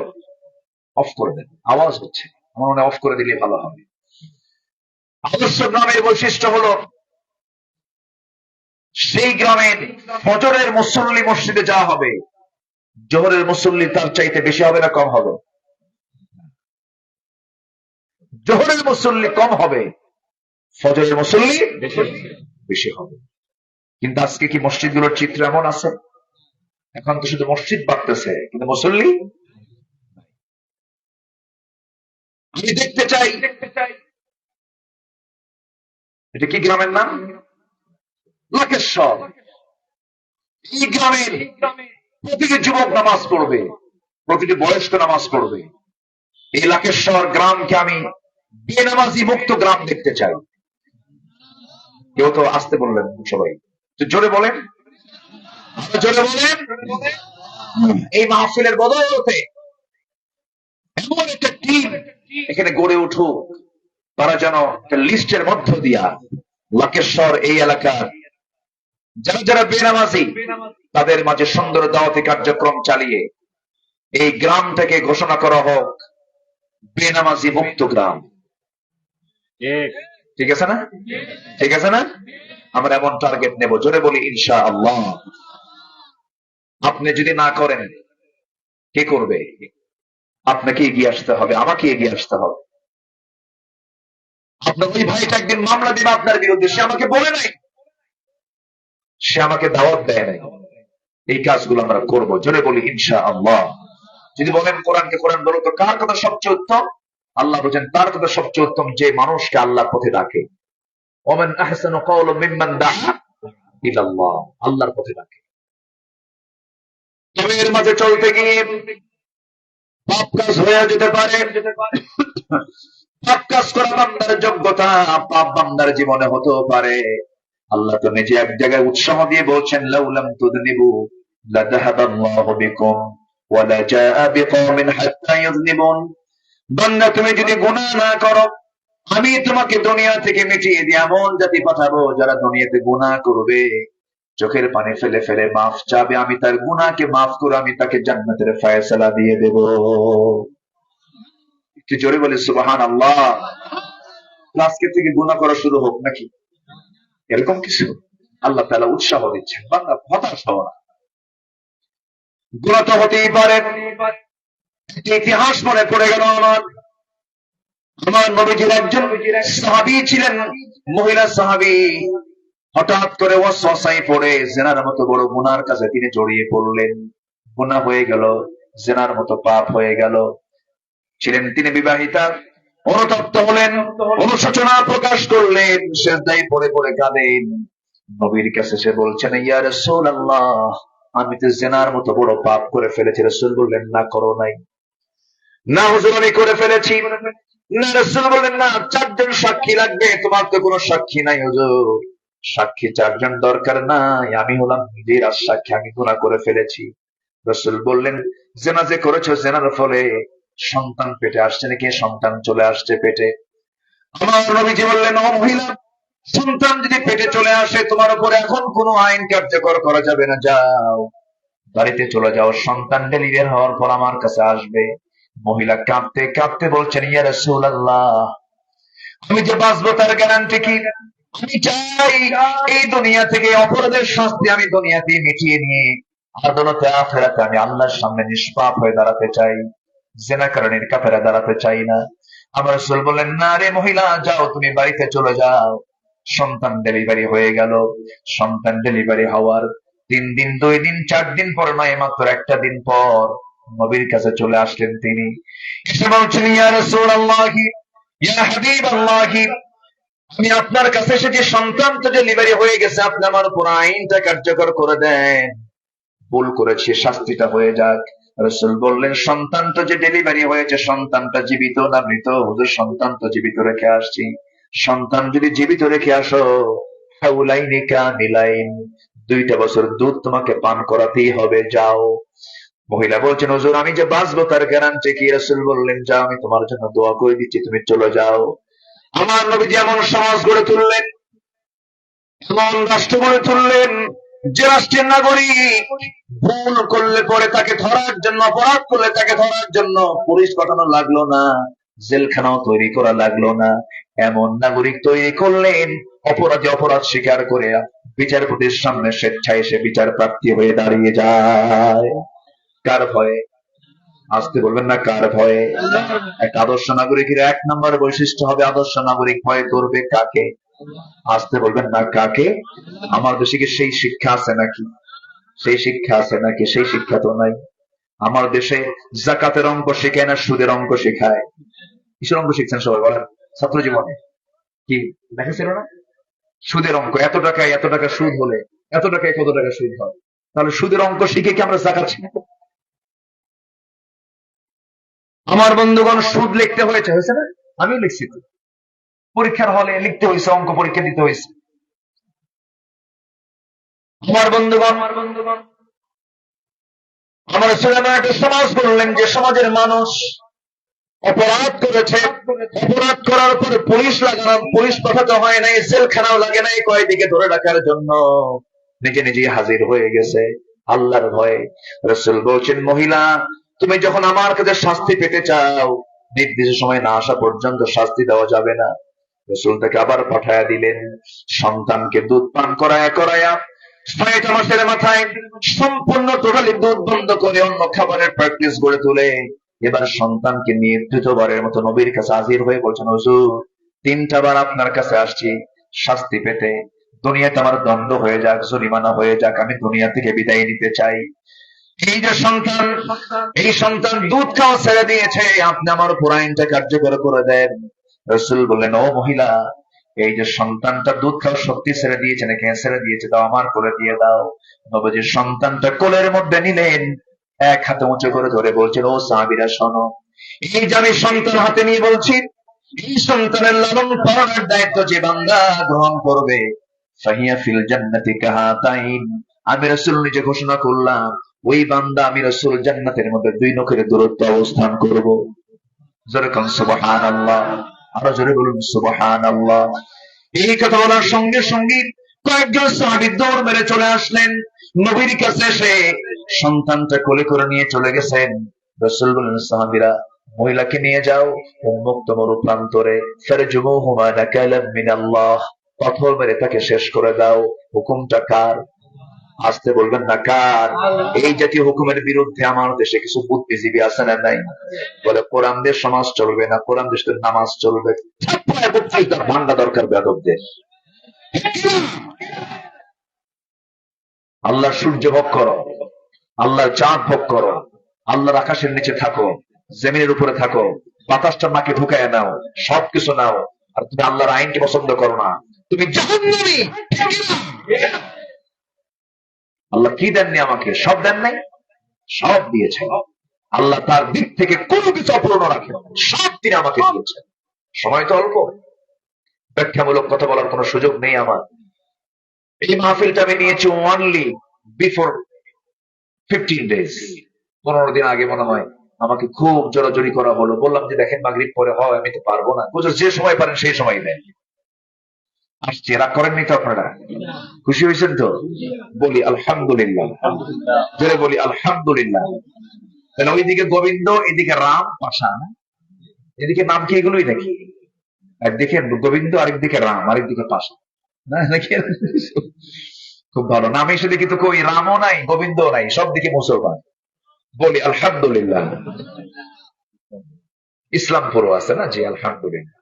অফ করে দেন, আওয়াজ হচ্ছে, আমার মনে অফ করে দিলে ভালো হবে। আদর্শ গ্রামের বৈশিষ্ট্য হলো সেই গ্রামের ফজরের মুসল্লি মসজিদে যাওয়া হবে, জোহরের মুসল্লি তার চাইতে বেশি হবে না কম হবে? জোহরের মুসল্লি কম হবে, ফজরের মুসল্লি বেশি হবে। কিন্তু আজকে কি মসজিদগুলোর চিত্র এমন আছে? এখন তো শুধু মসজিদ বাড়তেছে, কিন্তু মুসল্লি। আমি দেখতে চাই, এটা কি গ্রামের নাম? লাকেশ্বর। এই গ্রামের প্রতিটি যুবক নামাজ পড়বে, প্রতিটি বয়স্ক নামাজ পড়বে। এই লাকেশ্বর গ্রামকে আমি বেনামাজি মুক্ত গ্রাম দেখতে চাই। কেউ তো আসতে বললেন সবাই, তো জোরে বলেন, জোরে বলেন। এই মাহফিলের বদৌলতে এমন একটা টিম এখানে গড়ে উঠুক, তারা যেন একটা লিস্টের মধ্য দিয়া লাকেশ্বর এই এলাকার যারা যারা বেনামাজি তাদের মাঝে সুন্দর দাওয়াতি কার্যক্রম চালিয়ে এই গ্রাম থেকে ঘোষণা করা হোক বেনামাজি মুক্ত গ্রাম। ঠিক আছে না? ঠিক আছে না? আমরা এমন টার্গেট নেব। জোরে বলি ইনশাআল্লাহ। আপনি যদি না করেন কে করবে? আপনাকে এগিয়ে আসতে হবে, আমাকে এগিয়ে আসতে হবে। আপনার ওই ভাইটা একদিন মামলা দিবে আপনার বিরুদ্ধে, সে আমাকে বলে নাই, সে আমাকে দাওয়াত দেয় নাই। এই কাজগুলো আমরা করবো, জোরে বলি ইনশাআল্লাহ। যদি বলেন কোরআনকে কোরআন বলো, তো কার কথা সবচেয়ে উত্তম? আল্লাহ বলেন তার কথা সবচেয়ে উত্তম যে মানুষকে আল্লাহর পথে ডাকে। ওমান আহসানু কাওলাম মিম্মান দাআ ইলাল্লাহ, আল্লাহর পথে ডাকে। তবে এর মাঝে চলতে গিয়ে পাপ কাজ হয়ে যেতে পারে। পাপ কাজ করা বান্দার যোগ্যতা, পাপ বান্দার জীবনে হতেও পারে। আল্লাহ তো নিজে এক জায়গায় উৎসাহ দিয়ে বলছেন, লাউলাম তুযনিবু লাযাহাবাল্লাহু বিকুম ওয়া লাজাআ বিকওমিন হাত্তা ইউযনিবুন। বান্দা তুমি যদি গুনাহ না করো, আমি তোমাকে দুনিয়া থেকে মিটিয়ে দিয়ে এমন জাতি পাঠাবো যারা দুনিয়াতে গুনাহ করবে, চোখের পানি ফেলে ফেলে মাফ চাবে, আমি তার গুনাহকে মাফ করে আমি তাকে জান্নাতের ফয়সালা দিয়ে দেব। একটু জোরে বলে সুবহানাল্লাহ। আজকে থেকে গুনাহ করা শুরু হোক নাকি? এরকম কিছু আল্লাহ তাআলা উৎসাহ দিচ্ছেন, বান্দা হতাশ হও না। গুনাহ তো হতেই পারে। একটা ইতিহাস মনে পড়ে গেল আমার নবীজির একজন সাহাবী ছিলেন, মহিলা সাহাবী। হঠাৎ করে ওয়াসওয়াসায় পড়ে জিনার মতো বড় গুনার কাছে তিনি জড়িয়ে পড়লেন। গুনাহ হয়ে গেল, জিনার মতো পাপ হয়ে গেল। ছিলেন তিনি বিবাহিতা, অনুতপ্ত হলেন, অনুশোচনা প্রকাশ করলেন, সিজদায় পড়ে পড়ে কাঁদেন। নবীর কাছে সে বলছেন, ইয়া রাসূলুল্লাহ, আমি তো জিনার মতো বড় পাপ করে ফেলেছি। রাসূল বললেন, না করো নাই। না হুজুর আমি করে ফেলেছি। না, রাসূল বললেন, না, 4 জন সাক্ষী লাগবে, তোমার তো কোনো সাক্ষী নাই হুজুর। সাক্ষী 4 জন দরকার নাই, আমি হলাম নিজের সাক্ষী, আমি গুনাহ করে ফেলেছি। রাসূল বললেন, জিনা যে করেছো, জিনার ফলে সন্তান পেটে আসছে নাকি? সন্তান চলে আসছে পেটে। আমার নবীজি বললেন, ও মহিলা, সন্তান যদি পেটে চলে আসে, তোমার উপরে এখন কোনো আইন কার্যকর করা যাবে না, যাও বাড়িতে চলে যাও, সন্তান ডেলিভারি হওয়ার পর আমার কাছে আসবে। মহিলা কাঁদতে কাঁদতে বলছেন, ইয়া রাসূলুল্লাহ, আমি যে বাঁচবো তার গ্যারান্টি কি? আমি চাই এই দুনিয়া থেকে অপরাধের শাস্তি আমি দুনিয়াতে মিটিয়ে নিয়ে আদালতে আখিরাতে আমি আল্লাহর সামনে নিষ্পাপ হয়ে দাঁড়াতে চাই, জিনাকারীর কাতারে দাঁড়াতে চাই না। আমার রাসূল বললেন, না রে মহিলা, যাও তুমি বাড়িতে চলে যাও। সন্তান ডেলিভারি হয়ে গেল। সন্তান ডেলিভারি হওয়ার 3 দিন, 2 দিন, 4 দিন পর নয়, মাত্র একটা দিন পর নবীর কাছে চলে আসলেন তিনি। এসে বলছেন, ইয়া রাসূলুল্লাহি, ইয়া হাবিবাল্লাহি, আমি আপনার কাছে এসেছি, সন্তান তো ডেলিভারি হয়ে গেছে, আপনি আমার উপর আইনটা কার্যকর করে দেন, ভুল করেছি, শাস্তিটা হয়ে যাক। রাসূল বললেন, সন্তান তো যে ডেলিভারি হয়েছে, সন্তানটা জীবিত না মৃত? হুজুর, সন্তান তো জীবিত রেখে আসছি। সন্তান যদি জীবিত রেখে আসো, হাউলাইনি কামিলাইন, 2টা বছর দুধ তোমাকে পান করাতেই হবে, যাও। মহিলা বলছেন, হুজুর আমি যে বাঁচবো তার গ্যারান্টি কি? রাসূল বললেন, যাও, আমি তোমার জন্য দোয়া করে দিচ্ছি, তুমি চলে যাও। আমার নবীজি এমন সমাজ গড়ে তুললেন, এমন রাষ্ট্র গড়ে তুললেন, যে রাষ্ট্রের নাগরিক ভুল করলে পরে তাকে ধরার জন্য, অপরাধ করলে তাকে ধরার জন্য পুলিশ পাঠানো লাগলো না, জেলখানাও তৈরি করা লাগলো না। এমন নাগরিক তৈরি করলেন, অপরাধী অপরাধ স্বীকার করে বিচারপতির সামনে স্বেচ্ছায় এসে বিচার প্রার্থী হয়ে দাঁড়িয়ে যায়। কার ভয়ে? আসতে বলবেন না, কার ভয়ে? একটা আদর্শ নাগরিকের 1 নম্বর বৈশিষ্ট্য হবে, আদর্শ নাগরিক ভয় করবে কাকে? আসতে বলবেন না, কাকে? আমার দেশে কি সেই শিক্ষা আছে নাকি? সেই শিক্ষা আছে নাকি? সেই শিক্ষা তো নাই। আমার দেশে যাকাতের অঙ্ক শেখায় না, সুদের অঙ্ক শেখায়। কিসের অঙ্ক শিখছেন সবাই বলেন? ছাত্র জীবনে কি দেখেছিল না? সুদের অঙ্ক, এত টাকা সুদ হলে এত টাকায় কত টাকা সুদ হয়। তাহলে সুদের অঙ্ক শিখে কি আমরা যাকাত শিখবো? আমার বন্ধুগণ, সুদ লিখতে হয়েছে না? আমিও লিখছি, পরীক্ষার হলে লিখতে হয়েছে, অঙ্ক পরীক্ষা দিতে হয়েছে। আমার বন্ধুগণ, আমার ছেলেরা একটা সমাজ করলেন, যে সমাজের মানুষ অপরাধ করেছে, অপরাধ করার পরে পুলিশ লাগানো, পুলিশ পাঠাতে হয় নাই, জেলখানাও লাগে নাই, কয়েদিকে ধরে রাখার জন্য নিজে নিজে হাজির হয়ে গেছে আল্লাহর ভয়ে। রাসূল বলছেন, মহিলা, তুমি যখন আমার কাছে শাস্তি পেতে চাও, নির্দিষ্ট সময় না আসা পর্যন্ত শাস্তি দেওয়া যাবে না। রাসূল তাকে আবার পাঠায়া দিলেন। সন্তানকে দুধ পান করায়া 6 মাসের মাথায় সম্পূর্ণ টোটালি দুধ বন্ধ করে অন্য খাবারের প্র্যাকটিস গড়ে তুলে এবার সন্তানকে নিয়ে 3য়বারের মতো নবীর কাছে হাজির হয়ে বলছেন, হুজুর 3টা বার আপনার কাছে আসছি শাস্তি পেতে, দুনিয়াতে আমার দণ্ড হয়ে যাক, জরিমানা হয়ে যাক, আমি দুনিয়া থেকে বিদায় নিতে চাই। এই যে সন্তান, এই সন্তান দুধ খাওয়া ছেড়ে দিয়েছে, আপনি আমার উপর আইনটা কার্যকর করে দেন। রাসূল বললেন, ও মহিলা, এই যে সন্তানটা দুধ খাওয়া সত্যি ছেড়ে দিয়েছে নাকি ছেড়ে দিয়েছে, দাও আমার কোলে দিয়ে দাও। নবীজি সন্তানটা কোলের মধ্যে নিলেন, এক হাতে উঁচু করে ধরে বলছেন, ও সাহাবীরা শোনো, এই যে আমি সন্তান হাতে নিয়ে বলছি, এই সন্তানের লালন পালনের দায়িত্ব যে বান্দা গ্রহণ করবে, ফাহিয়া ফিল জান্নাতি কাহাতাইন, আমি রাসূল নিজে ঘোষণা করলাম, ওই বান্দা আমি রাসূল জান্নাতের মধ্যে 2 নখের দূরত্বে অবস্থান করব। জোরে কোন সুবহানাল্লাহ, আরো জোরে বলুন সুবহানাল্লাহ। এই কথা বলার সঙ্গে সঙ্গে কয়েকজন সাহাবী দৌড় মেরে চলে আসলেন নবীর কাছে, এসে সন্তানটা কোলে করে নিয়ে চলে গেছেন। রাসূল বললেন, সাহাবীরা মহিলাকে নিয়ে যাও উন্মুক্ত মরু প্রান্তরে, ফারজুমুহুমা নাকালাম মিনাল্লাহ, পাথর মেরে তাকে শেষ করে দাও। হুকুমটা কার? আসতে বলবেন না, কার? এই জাতীয় হুকুমের বিরুদ্ধে আমার দেশে কিছু বুদ্ধিজীবী আছে না নাই? বলে কোরআন দিয়ে সমাজ চলবে না, কোরআন দেশের নামাজ চলবে। ভান্ডা দরকার বেয়াদবদের। আল্লাহর সূর্য ভোগ করো, আল্লাহর চাঁদ ভোগ করো, আল্লাহর আকাশের নিচে থাকো, জমিনের উপরে থাকো, বাতাসটা নাকে ঢুকায় নাও, সবকিছু নাও, আর তুমি আল্লাহর আইনকে পছন্দ করো না, তুমি জাহান্নামী। আল্লাহ কি দেননি আমাকে? সব দেন নাই? সব দিয়েছেন। আল্লাহ তার দিক থেকে কোনো কিছু অপূর্ণ রাখেন, সব তিনি আমাকে দিয়েছেন। সময় তো অল্প, ব্যাখ্যামূলক কথা বলার কোনো সুযোগ নেই আমার। এই মাহফিলটা আমি নিয়েছি অনলি বিফোর 15 days, 15 দিন আগে মনে হয় আমাকে খুব জোরাজোরি করা হলো। বললাম যে দেখেন মাগরিব পরে হয়, আমি তো পারবো না। বুঝলো, যে সময় পারেন সেই সময় দেন। আসছে, রাগ করেননি তো আপনারা? খুশি হয়েছেন তো? বলি আলহামদুলিল্লাহ, জোরে বলি আলহামদুলিল্লাহ। তাহলে ওইদিকে গোবিন্দ, এদিকে রাম, পাশান, এদিকে নাম কি এগুলোই দেখি, একদিকে গোবিন্দ, আরেকদিকে রাম, আরেকদিকে পাশান, না নাকি? খুব ভালো নাম এসে দেখি তো কই রামও নাই, গোবিন্দও নাই, সব দিকে মুসলমান। বলি আলহামদুলিল্লাহ। ইসলামপুরও আছে না? জি আলহামদুলিল্লাহ।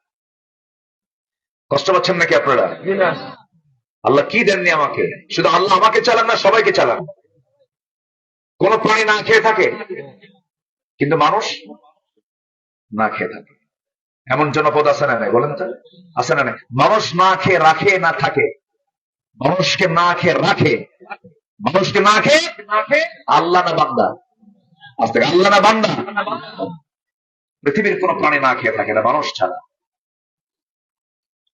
কষ্ট পাচ্ছেন নাকি আপনারা? আল্লাহ কি দেননি আমাকে? শুধু আল্লাহ আমাকে চালান না, সবাইকে চালান। কোন প্রাণী না খেয়ে থাকে, কিন্তু মানুষ না খেয়ে থাকে। এমন জনপদ আছে না নাই? বলেন তো, আছে না নাই? মানুষ না খেয়ে রাখে না থাকে, মানুষকে না খেয়ে রাখে, মানুষকে না খেয়ে আল্লাহ না বান্দা? আজ থেকে আল্লাহ না বান্দা? পৃথিবীর কোন প্রাণী না খেয়ে থাকে না, মানুষ ছাড়া।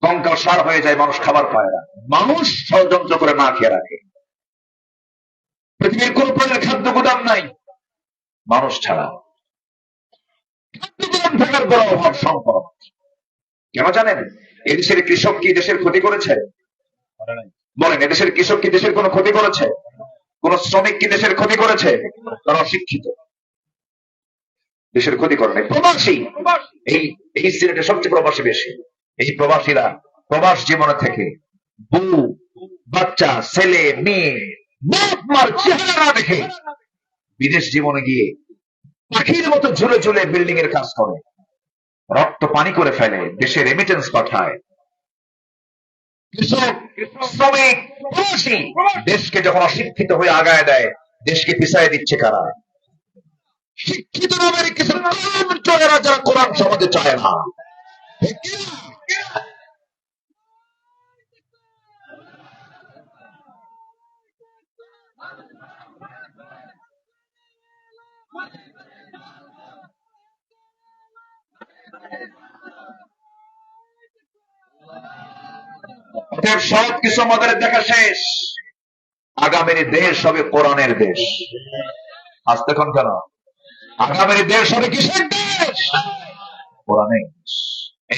কঙ্কাল সার হয়ে যায়, মানুষ খাবার পায় না, মানুষ ষড়যন্ত্র করে না খেয়ে রাখে। পৃথিবীর কোন প্রাণীর খাদ্য গুদাম নাই মানুষ ছাড়া। খাদ্য গুদাম থাকার বড় অভাব সম্পদ। কেন জানেন? এদেশের কৃষক কি দেশের ক্ষতি করেছে? বলেন, এদেশের কৃষক কি দেশের কোন ক্ষতি করেছে? কোন শ্রমিক কি দেশের ক্ষতি করেছে? তারা অশিক্ষিত, দেশের ক্ষতি করে নাই। প্রবাসী, এই সিলেটে সবচেয়ে প্রবাসী বেশি। এই প্রবাসীরা প্রবাস জীবনে থেকে বউ, বাচ্চা, ছেলে, মেয়ে, বাপ মার চেহারা না দেখে বিদেশ জীবনে গিয়ে পাখির মতো ঝুলে ঝুলে বিল্ডিং এর কাজ করে, রক্ত পানি করে ফেলে, দেশে রেমিটেন্স পাঠায়। কৃষক, শ্রমিক, প্রবাসী দেশকে যখন অশিক্ষিত হয়ে আগায় দেয়, দেশকে পিছায় দিচ্ছে কারা? শিক্ষিত নামের কিছু চলেরা, যারা কোরআন সমাজে চায় না। সব কিছু আমাদের দেখা শেষ। আগামীর দেশ হবে কোরআনের দেশ। আজ দেখুন কেন আগামীর দেশ হবে কিসের দেশ? কোরআনের দেশ।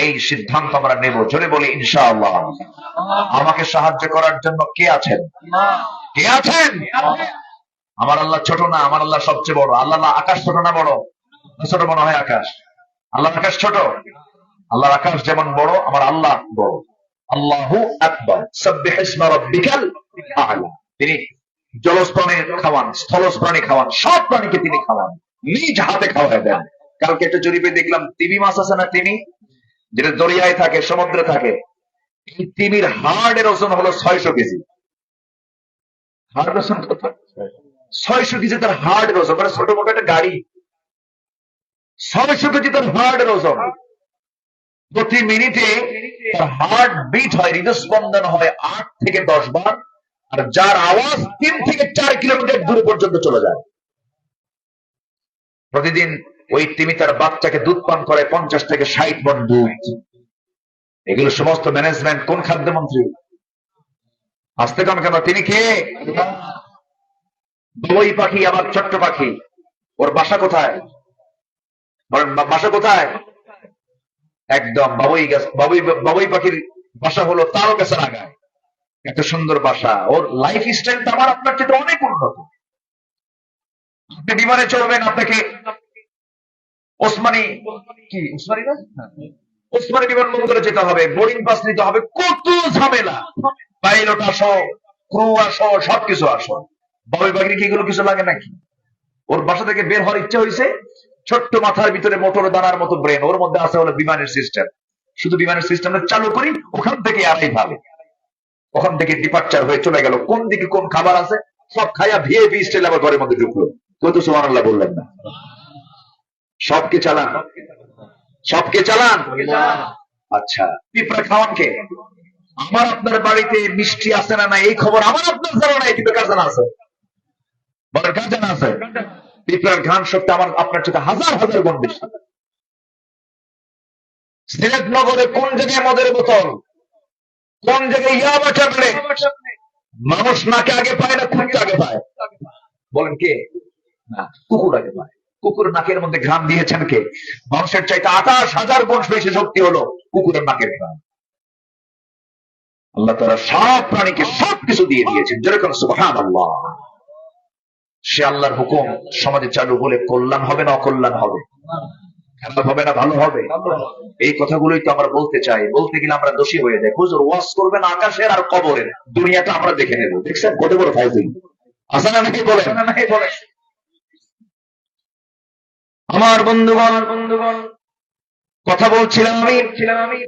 এই সিদ্ধান্ত আমরা নেব, জোরে বলি ইনশাআল্লাহ। আমাকে সাহায্য করার জন্য কে আছেন? কে আছেন? আমার আল্লাহ ছোট না, আমার আল্লাহ সবচেয়ে বড়। আল্লাহ আকাশ ছোট না বড়? ছোট মনে হয় আকাশ? আল্লাহ আকাশ ছোট? আল্লাহর আকাশ যেমন বড়, আমার আল্লাহ বড়। আল্লাহু আকবার, সাব্বিহ ইসমা রাব্বিকাল আ'লা। তিনি জলজ প্রাণী খাওয়ান, স্থলজ প্রাণী খাওয়ান, সব প্রাণীকে তিনি খাওয়ান, নিজ হাতে খাওয়ায় দেন। কালকে একটা জরিপে দেখলাম, তিমি মাছ আছে না, তিমি যেটা দরিয়ায় থাকে, সমুদ্রে থাকে, এই তিমির হাড়ের ওজন হলো 600 কেজি। হাড় ওজন কত? 600 কেজি তার হাড়ের ওজন, মানে ছোট মোটো একটা গাড়ি। 600 কেজি তার হাড়ের ওজন। প্রতি মিনিটে তার হার্ট বিট হয়, হৃদস্পন্দন হয় 8 থেকে 10 বার, আর যার আওয়াজ 3 থেকে 4 কিলোমিটার দূরে পর্যন্ত চলে যায়। প্রতিদিন ওই তিমি তার বাচ্চাকে দুধ পান করে 50 থেকে 60 মণ দুধ। এগুলো সমস্ত ম্যানেজমেন্ট কোন খাদ্যমন্ত্রী? আসতে কম কেন? তিনি কে? বাবুই পাখি, আবার ছোট্ট পাখি। ওর বাসা কোথায়? বাসা কোথায়? একদম বাবুই গাছ। বাবুই পাখির বাসা হলো তারও গাছের আগায়। এত সুন্দর বাসা। ওর লাইফ স্টাইলটা আমার আপনার চেয়ে অনেক উন্নত। আপনি বিমানে চলবেন, আপনাকে ওসমানী বিমানবন্দরে যেতে হবে, বোর্ডিং পাস নিতে হবে, কত ঝামেলা। পাইলট আসো, ক্রু আসো, সবকিছু আসো। বাবুই পাখির কি এগুলো কিছু লাগে নাকি? ওর বাসা থেকে বের হওয়ার ইচ্ছা হয়েছে, ছোট্ট মাথার ভিতরে মোটর দানার মতো ব্রেন, ওর মধ্যে আছে হলো বিমানের সিস্টেম। শুধু বিমানের সিস্টেমটা চালু করি, ওখান থেকে আড়াই ভাবে, ওখান থেকে ডিপার্চার হয়ে চলে গেল। কোন দিকে কোন খাবার আছে সব খাইয়া ভিআইপি স্টাইল আবার ঘরের মধ্যে ঢুকলো। কেউ তো সুবহানাল্লাহ বললেন না। সবকে চালান, সবকে চালান। আচ্ছা, পিঁপড়া খাওয়ান কে? আমার আপনার বাড়িতে মিষ্টি আছে না না, এই খবর আমার আপনার জানা নাই, কিন্তু কার জানা আছে? বলেন, কার জানা আছে? পিঁপড়ার ঘ্রাণ শক্তি আমার আপনার সাথে হাজার হাজার গুণ বেশি। সিলেটনগরে কোন জায়গায় মদের বোতল, কোন জায়গায় ইয়াবা ট্যাবলেট, মানুষ নাকে আগে পায় না কুকুর আগে পায়? বলেন কে? না, কুকুর আগে পায়। কুকুরের নাকের মধ্যে ঘ্রাণ দিয়েছেন কে? মানুষের চাইতে 28,000 গুণ বেশি শক্তি হলো কুকুরের নাকের ঘ্রাণ। আল্লাহ তাআলা সব প্রাণীকে সবকিছু দিয়ে দিয়েছেন, যেরকম সুবহানাল্লাহ। সে আল্লাহর হুকুম সমাজে চালু হলে কল্যাণ হবে না অকল্যাণ হবে? খারাপ হবে না ভালো হবে? এই কথাগুলোই তো আমরা বলতে চাই। বলতে গেলে আমরা দোষী হয়ে যাই। হুজুর ওয়াজ করবেন আকাশের আর কবরের, দুনিয়াটা আমরা দেখে নেব। দেখছেন কত বড় ফাইজিং আছে না? নাকি বলেন? আমার বন্ধুগণ, কথা বলছিলাম আমি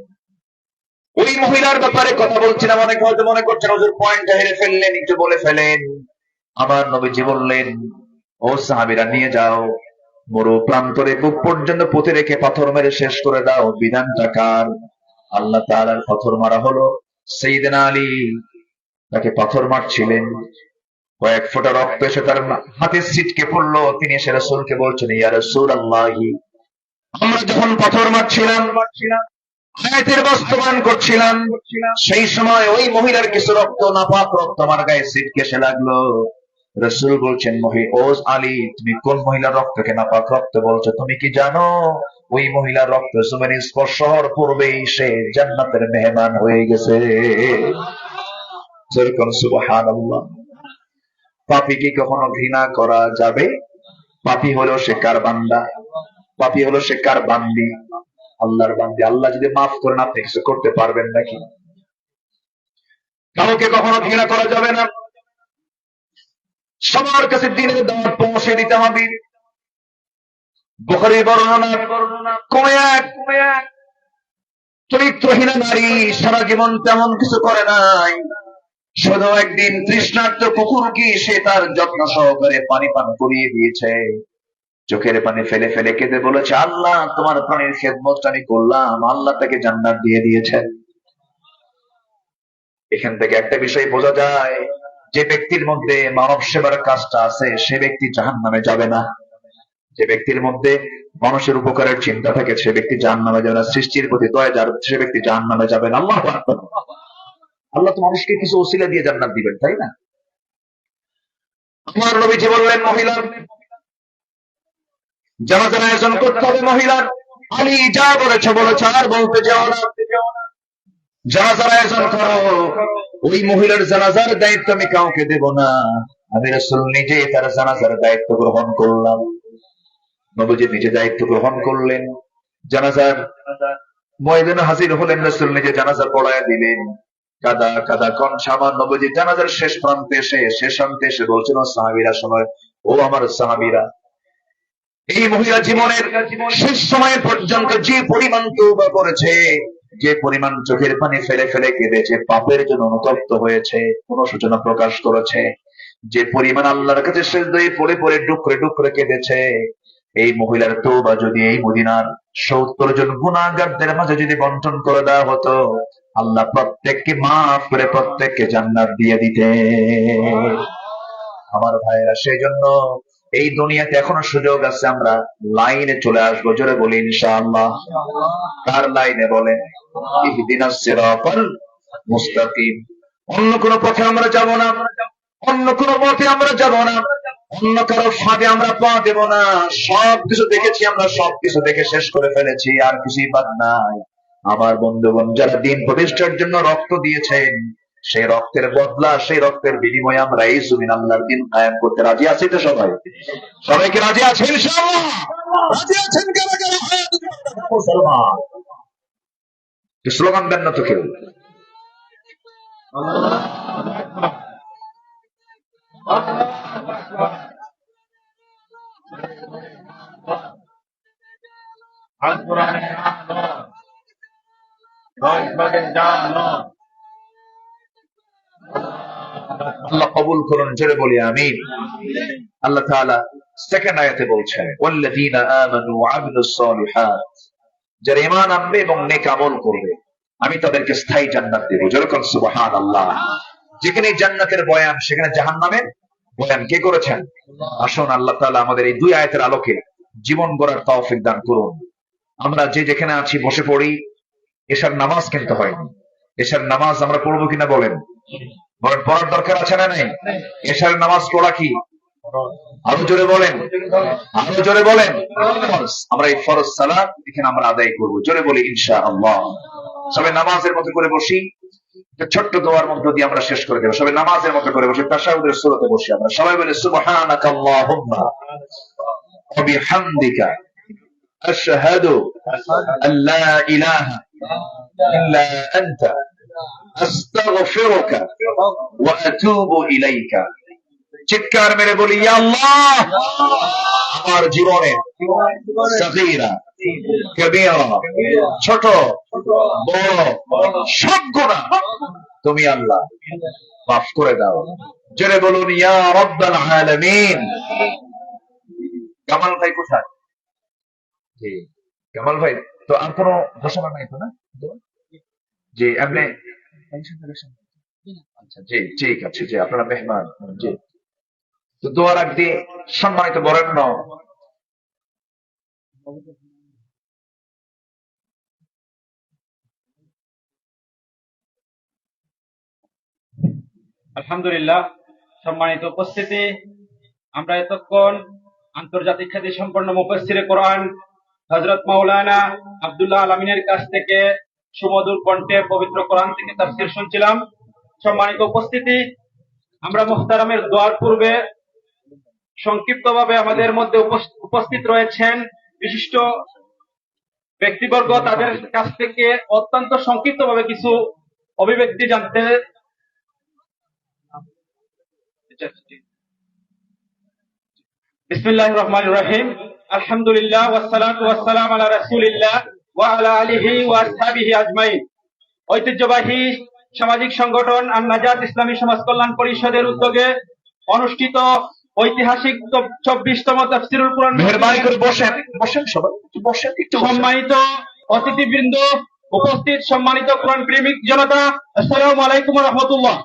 ওই মহিলার ব্যাপারে কথা বলছিলাম। অনেক হয়তো মনে করছেন হুজুর পয়েন্টটা হেরে ফেললেন, একটু বলে ফেলেন। আমার নবীজি বললেন, ও সাহাবীরা নিয়ে যাও, মরু প্রান্তরে বুক পর্যন্ত পুঁতে রেখে পাথর মেরে শেষ করে দাও। বিধানটা কার? আল্লাহ তাআলার। পাথর মারা হলো সাইয়েদনা আলী, তাকে পাথর মারছিলেন, কয়েক ফোঁটা রক্ত এসে তার হাতে ছিটকে পড়লো। তিনি এসে রাসূলকে বলছেন, ইয়া রাসূলুল্লাহি, আমরা যখন পাথর মারছিলাম আয়াতের বাস্তবায়ন করছিলাম, সেই সময় ওই মহিলার কিছু রক্ত, নাপাক রক্ত আমার গায়ে ছিটকে এসে লাগলো। রাসূল বলছেন, ও আলী, তুমি কোন মহিলার রক্তকে নাপাক রক্ত বলছো? তুমি কি জানো ওই মহিলার রক্ত জমিনে স্পর্শ হওয়ার পূর্বেই সে জান্নাতের মেহমান হয়ে গেছে? যেরকম সুবহানাল্লাহ। পাপী কি কখনো ঘৃণা করা যাবে? পাপী হলো সে কার বান্দা? পাপী হলো সে কার বান্দি? আল্লাহর বান্দি। আল্লাহ যদি মাফ করেন, আপনি কিছু করতে পারবেন নাকি? কাউকে কখনো ঘৃণা করা যাবে না। সবার কাছে দিনের দাওয়াত পৌঁছে দিতে হবে। বুখারীর বর্ণনা, কোন এক চরিত্রহীন নারী সারা জীবন তেমন কিছু করে নাই, শুধু একদিন তৃষ্ণার্ত কুকুরকে সে তার যত্ন সহকারে পানি পান করিয়ে দিয়েছে। চোখের পানি ফেলে ফেলে কেঁদে বলেছে, আল্লাহ তোমার প্রাণীর খেদমত আমি করলাম, আল্লাহ তাকে জান্নাত দিয়ে দিয়েছেন। এখান থেকে একটা বিষয় বোঝা যায়, যে ব্যক্তির মধ্যে মানব সেবার কাজটা আছে সে ব্যক্তি জাহান্নামে যাবে না। যে ব্যক্তির মধ্যে মানুষের উপকারের চিন্তা থাকে সে ব্যক্তি জাহান্নামে যাবে না। সৃষ্টির প্রতি দয়া যার, সে ব্যক্তি জাহান্নামে যাবে না। আল্লাহু আকবার। আল্লাহ তো মানুষকে কিছু ওসিলা দিয়ে জান্নাত দিবেন, তাই না? আমার নবীজি বললেন, মহিলার জানাজার আয়োজন করতে হবে। মহিলার আলী যা বলেছে আর বলতে যাও না। জানাজার আয়োজন করো। ওই মহিলার জানাজার দায়িত্ব আমি কাউকে দেব না, আমি রাসূল নিজে তার জানাজার দায়িত্ব গ্রহণ করলাম। নবীজি নিজে দায়িত্ব গ্রহণ করলেন। জানাজার ময়দানে হাজির হলেন, রাসূল নিজে জানাজা পড়ায়া দিলেন। কাদা কাদা কণ্ঠে আমার নবীজি জানাজার শেষ প্রান্তে এসে বলছেন, সাহাবীরা সময়, ও আমার সাহাবীরা, এই মহিলা জীবনের শেষ সময় পর্যন্ত যে পরিমাণ তওবা করেছে, যে পরিমাণ চোখের পানি ফেলে ফেলে কেঁদেছে, পাপের জন্য অনুতপ্ত হয়েছে, অনুশোচনা প্রকাশ করেছে, যে পরিমাণ আল্লাহর কাছে সিজদায় পড়ে পড়ে ডুকরে ডুকরে কেঁদেছে, এই মহিলার তওবা যদি এই মদিনার 70 জন গুনাহগারদের মাঝে যদি বন্টন করে দেওয়া হতো, আল্লাহ প্রত্যেককে মাফ করে প্রত্যেককে জান্নাত দিয়ে দিতে। আমার ভাইয়েরা, সেই জন্য এই দুনিয়াতে এখনো সুযোগ আছে, আমরা লাইনে চলে আসবো। জোরে বলি ইনশাআল্লাহ। কার লাইনে বলেন? ইহদিনাস সিরাতাল মুস্তাকিম। অন্য কোন পথে আমরা যাব না, অন্য কোন পথে আমরা যাব না, অন্য কারো ফাঁদে আমরা পা দেব না। সবকিছু দেখেছি আমরা, সবকিছু দেখে শেষ করে ফেলেছি, আর কিছুই বাদ নাই। আমার বন্ধুগণ, যারা দিন প্রতিষ্ঠার জন্য রক্ত দিয়েছেন, সেই রক্তের বদলা, সেই রক্তের বিনিময়ে আমরা এই জমিন আল্লাহর দিন কায়েম করতে রাজি আছি তো? সবাই সবাইকে রাজি আছেন ইনশাআল্লাহ? রাজি আছেন কারা কারা? মুসলমান স্লোগান দেন না তো কেউ? আল্লাহ কবুল করুন, জোরে বলি আমিন। আল্লাহ তাআলা সেকেন্ড আয়াতে বলছেন, ওয়াল্লাযীনা আমানু ওয়া আমিলুস সালিহাত, যারা ঈমান আনবে এবং নেক আমল করবে, আমি তাদেরকে স্থায়ী জান্নাত দেব। জোরে কোন সুবহানাল্লাহ। যেখানে জান্নাতের বয়ান, সেখানে জাহান্নামের বয়ান কে করেছেন? আসুন আল্লাহ তাআলা আমাদের এই দুই আয়াতের আলোকে জীবন গড়ার তৌফিক দান করুন। আমরা যে যেখানে আছি বসে পড়ি। এশার নামাজ কিন্তু হয়নি। এশার নামাজ আমরা পড়বো কিনা বলেন? বলেন, পড়ার দরকার আছে না নাই? এশার নামাজ পড়া কি? আরো জোরে বলেন, আরো জোরে বলেন। আমরা এই ফরজ সালাত এখানে আমরা আদায় করবো। জোরে বলি ইনশাআল্লাহ। সবাই নামাজের মতো করে বসি, ছোট্ট দোয়ার মধ্য দিয়ে আমরা শেষ করে দেবো। সবাই নামাজের মতো করে বসে, তাশাহুদের সূরাতে বসি। আমরা সবাই বলি সুবহানাকাল্লাহুম্মা ওয়া বিহামদিকা আশহাদু আল্লা ইলাহা ইল্লা আনতা আস্তাগফিরুকা ওয়া আতুবু ইলাইকা। চিৎকার মেরে বলি, ইয়া আল্লাহ, আমার জীবনে সগীরা কবীরা, ছোট বড় সব গুনাহ তুমি আল্লাহ মাফ করে দাও। জোরে বলুন, ইয়া রাব্বাল আলামিন। কামাল ভাই কোথায়? জি কামাল ভাই, তো আর কোনো ঘোষণা নাই তো না? জি আপনি, আচ্ছা জি ঠিক আছে, জি আপনারা মেহমান। জি, তো দোয়ার আগ দিয়ে সম্মানিত বরেণ্য আলহামদুলিল্লাহ, সম্মানিত উপস্থিতি, আমরা এতক্ষণ আন্তর্জাতিক খ্যাতি সম্পন্ন মুফাসসিরে কোরআন হযরত মাওলানা আব্দুল্লাহ আল আমিনের কাছ থেকে সুমধুর কণ্ঠে পবিত্র কোরআন থেকে তাফসীর শুনছিলাম। সম্মানিত উপস্থিতি, আমরা মুহতারামের দোয়ার পূর্বে সংক্ষিপ্তভাবে আমাদের মধ্যে উপস্থিত রয়েছেন বিশিষ্ট ব্যক্তিবর্গ, তাদের কাছ থেকে অত্যন্ত সংক্ষিপ্তভাবে কিছু অভিব্যক্তি জানতে। বিসমিল্লাহির রহমানির রহিম। আলহামদুলিল্লাহ ওয়াসসালাতু ওয়াসসালামু আলা রাসূলিল্লাহ ওয়া আলা আলিহি ওয়া আসহাবিহি আজমাইন। ঐতিহ্যবাহী সামাজিক সংগঠন আন-নাজাত ইসলামী সমাজ কল্যাণ পরিষদের উদ্যোগে অনুষ্ঠিত ঐতিহাসিক 24তম তাফসীরুল কুরআন। মেহেরবানি করে বসেন, বসেন সবাই, বসেন একটু। সম্মানিত অতিথিবৃন্দ, উপস্থিত সম্মানিত কোরআন প্রেমিক জনতা, আসসালামু আলাইকুম ওয়া রাহমাতুল্লাহ।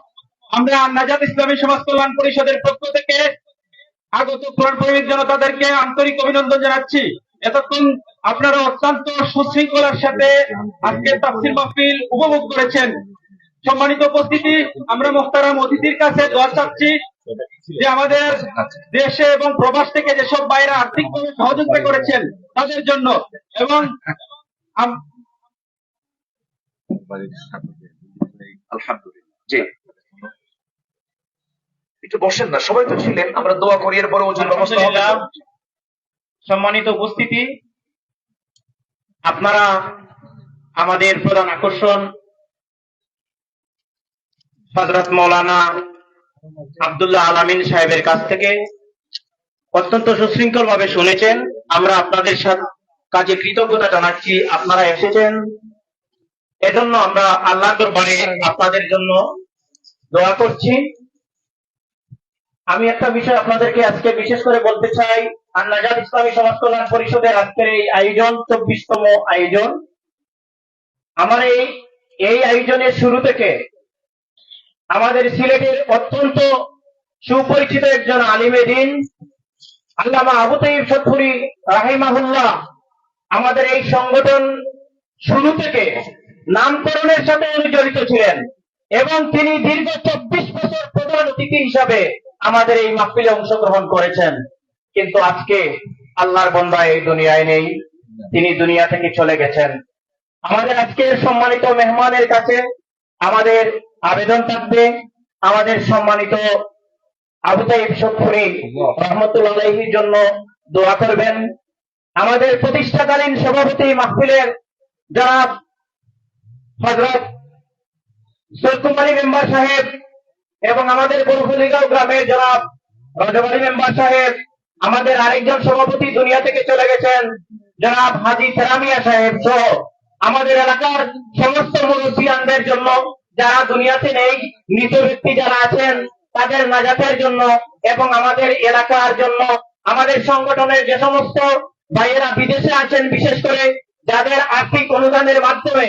আমরা আন-নাজাত ইসলামী সমাজ কল্যাণ পরিষদের পক্ষ থেকে আগত কোরআন প্রেমিক জনতাদেরকে আন্তরিক অভিনন্দন জানাচ্ছি। এতক্ষণ আপনারা অত্যন্ত সুশৃঙ্খলার সাথে আজকে তাফসীর মাহফিল উপভোগ করেছেন। সম্মানিত উপস্থিতি, আমরা মুহতারাম অতিথির কাছে দোয়া চাচ্ছি যে আমাদের দেশে এবং প্রবাস থেকে যেসব ভাইরা আর্থিকভাবে সহযোগিতা করেছেন তাদের জন্য, এবং আলহামদুলিল্লাহ। জি একটু বসেন না, সবাই তো ছিলেন, আমরা দোয়া করি, এরপরে ওজুর ব্যবস্থা হবে। সম্মানিত উপস্থিতি, আপনারা আমাদের প্রধান আকর্ষণ হযরত মাওলানা আব্দুল্লাহ আল আমিন সাহেবের কাছ থেকে অত্যন্ত সুশৃঙ্খল ভাবে শুনেছেন। আমরা আপনাদের কাছে কৃতজ্ঞতা জানাচ্ছি। আপনারা এসেছেন, এজন্য আমরা আল্লাহর দরবারে আপনাদের জন্য দোয়া করছি। আমি একটা বিষয় আপনাদেরকে আজকে বিশেষ করে বলতে চাই। আন-নাজাত ইসলামী সমাজ কল্যাণ পরিষদের আজকের এই আয়োজন 24তম আয়োজন। আমার এই আয়োজনের শুরু থেকে আমাদের সিলেটের অত্যন্ত সুপরিচিত একজন আলিমে দ্বীন আল্লামা আবু তাইব সদফুরি রাহিমাহুল্লাহ আমাদের এই সংগঠন শুরু থেকে নামকরণের সাথে উনি জড়িত ছিলেন এবং তিনি দীর্ঘ 24 বছর প্রধান অতিথি হিসাবে আমাদের এই মাহফিলে অংশগ্রহণ করেছেন। কিন্তু আজকে আল্লাহর বান্দা এই দুনিয়ায় নেই, তিনি দুনিয়া থেকে চলে গেছেন। আমাদের আজকের সম্মানিত মেহমানের কাছে আমাদের আবেদন থাকবে, আমাদের সম্মানিত আবু তাইব সদফুরি রহমতুল্লাহ আলাইহির জন্য দোয়া করবেন। আমাদের প্রতিষ্ঠাকালীন সভাপতি মাহফিলের জনাব হযরত সৈয়দ আলী মেম্বার সাহেব এবং আমাদের বরফুলিগাঁও গ্রামের জনাব রজব আলী মেম্বার সাহেব, আমাদের আরেকজন সভাপতি দুনিয়া থেকে চলে গেছেন জনাব হাজী সেরামিয়া সাহেব সহ আমাদের এলাকার সমস্ত মুরব্বিয়ানদের জন্য, যারা দুনিয়াতে নেই, মৃত ব্যক্তি যারা আছেন তাদের নাজাতের জন্য এবং আমাদের এলাকার জন্য, আমাদের সংগঠনের যে সমস্ত ভাইয়েরা বিদেশে আছেন, বিশেষ করে যাদের আর্থিক অনুদানের মাধ্যমে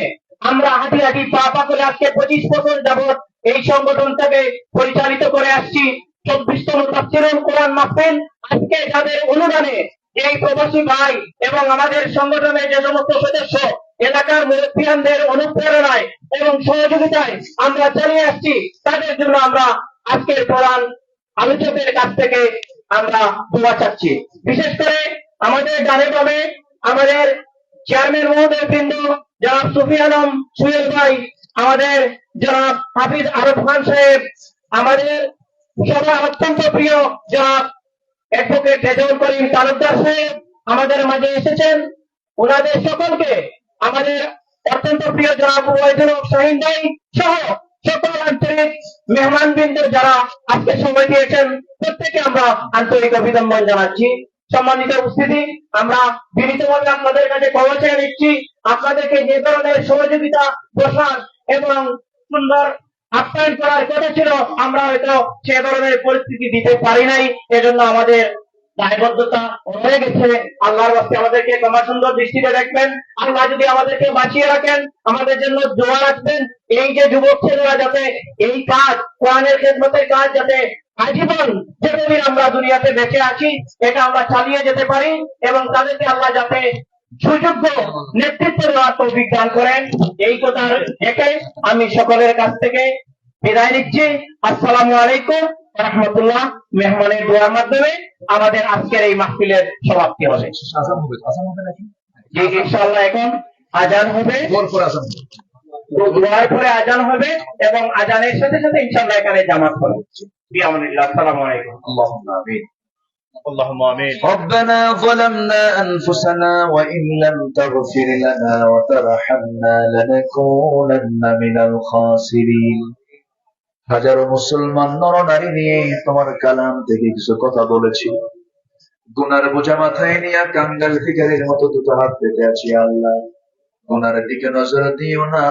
আমরা হাঁটি হাঁটি পা করে আজকে 25 বছর যাবৎ এই সংগঠনটাকে পরিচালিত করে আসছি। 24তম তাফসীরুল কোরআন মাহফিল আজকে যাদের অনুদানে, এই প্রবাসী ভাই এবং আমাদের সংগঠনের যে সমস্ত সদস্য এলাকার মুরব্বিয়ানদের অনুপ্রেরণায় এবং সহযোগিতায় আমরা চালিয়ে আসছি, তাদের জন্য আমরা আজকের কোরআন আলোচকের কাছ থেকে আমরা দোয়া চাচ্ছি। বিশেষ করে আমাদের ডানে বামে আমাদের চেয়ারম্যান মহোদয় বৃন্দ জনাব সুফি আলম সুয়েল ভাই, আমাদের জনাব হাফিজ আরব খান সাহেব, আমাদের সবার অত্যন্ত প্রিয় জনাব অ্যাডভোকেট রেজাউল করিম তালুকদার সাহেব আমাদের মাঝে এসেছেন। ওনাদের সকলকে আমাদের অত্যন্ত প্রিয় জনাব ওয়াইদুল হক শাহিন ভাই সহ সকল আন্তরিক মেহমানবৃন্দ যারা আজকে সময় দিয়েছেন, প্রত্যেকে আমরা আন্তরিক অভিনন্দন জানাচ্ছি। সম্মানিত উপস্থিতি, আমরা বিনীতভাবে আপনাদের কাছে ক্ষমা চেয়ে নিচ্ছি। আপনাদেরকে যে ধরনের সহযোগিতা, প্রসাদ এবং সুন্দর আপ্যায়ন করার কথা ছিল, আমরা হয়তো সে ধরনের পরিস্থিতি দিতে পারি নাই, এজন্য আমাদের দায়বদ্ধতা রয়ে গেছে। আল্লাহর ওয়াস্তে আমাদেরকে ক্ষমা সুন্দর দৃষ্টিতে দেখবেন। আল্লাহ যদি আমাদেরকে বাঁচিয়ে রাখেন, আমাদের জন্য দোয়া রাখবেন। এই যে যুবক ছেলেরা যাতে এই কাজ, কোরআনের খেদমতের কাজ যাতে আজীবন যতদিন আমরা দুনিয়াতে বেঁচে আছি এটা আমরা চালিয়ে যেতে পারি এবং তাদেরকে আল্লাহ যাতে সুযোগ্য নেতৃত্ব দেওয়ার তৌফিক দান করেন, এই কথা রেখে আমি সকলের কাছ থেকে বিদায় নিচ্ছি। আসসালামু আলাইকুম ওয়া রাহমাতুল্লাহ। মেহমানের দোয়ার মাধ্যমে আমাদের আজকের এই মাহফিলের সমাপ্তি হবে। আসাম হবে নাকি? জি, ইনশাআল্লাহ এখন আজান হবে, দোয়ার পরে আজান হবে এবং আজানের সাথে সাথে ইনশাআল্লাহ এখানে জামাত হবে। বিআমিনিল্লাহ। আসসালামু আলাইকুম। اللهم آمين. اللهم آمين. ربنا ظلمنا أنفسنا وإن لم تغفر لنا وترحمنا لنكونن من الخاسرين. হাজারো মুসলমান নরনারী নিয়ে তোমার কালাম থেকে কিছু কথা বলেছি, গুনার বোঝা মাথায় নিয়ে কাঙ্গাল ভিখারির মতো দুটো হাত পেতে আছি। আল্লাহ, গুনার দিকে নজর দিও না,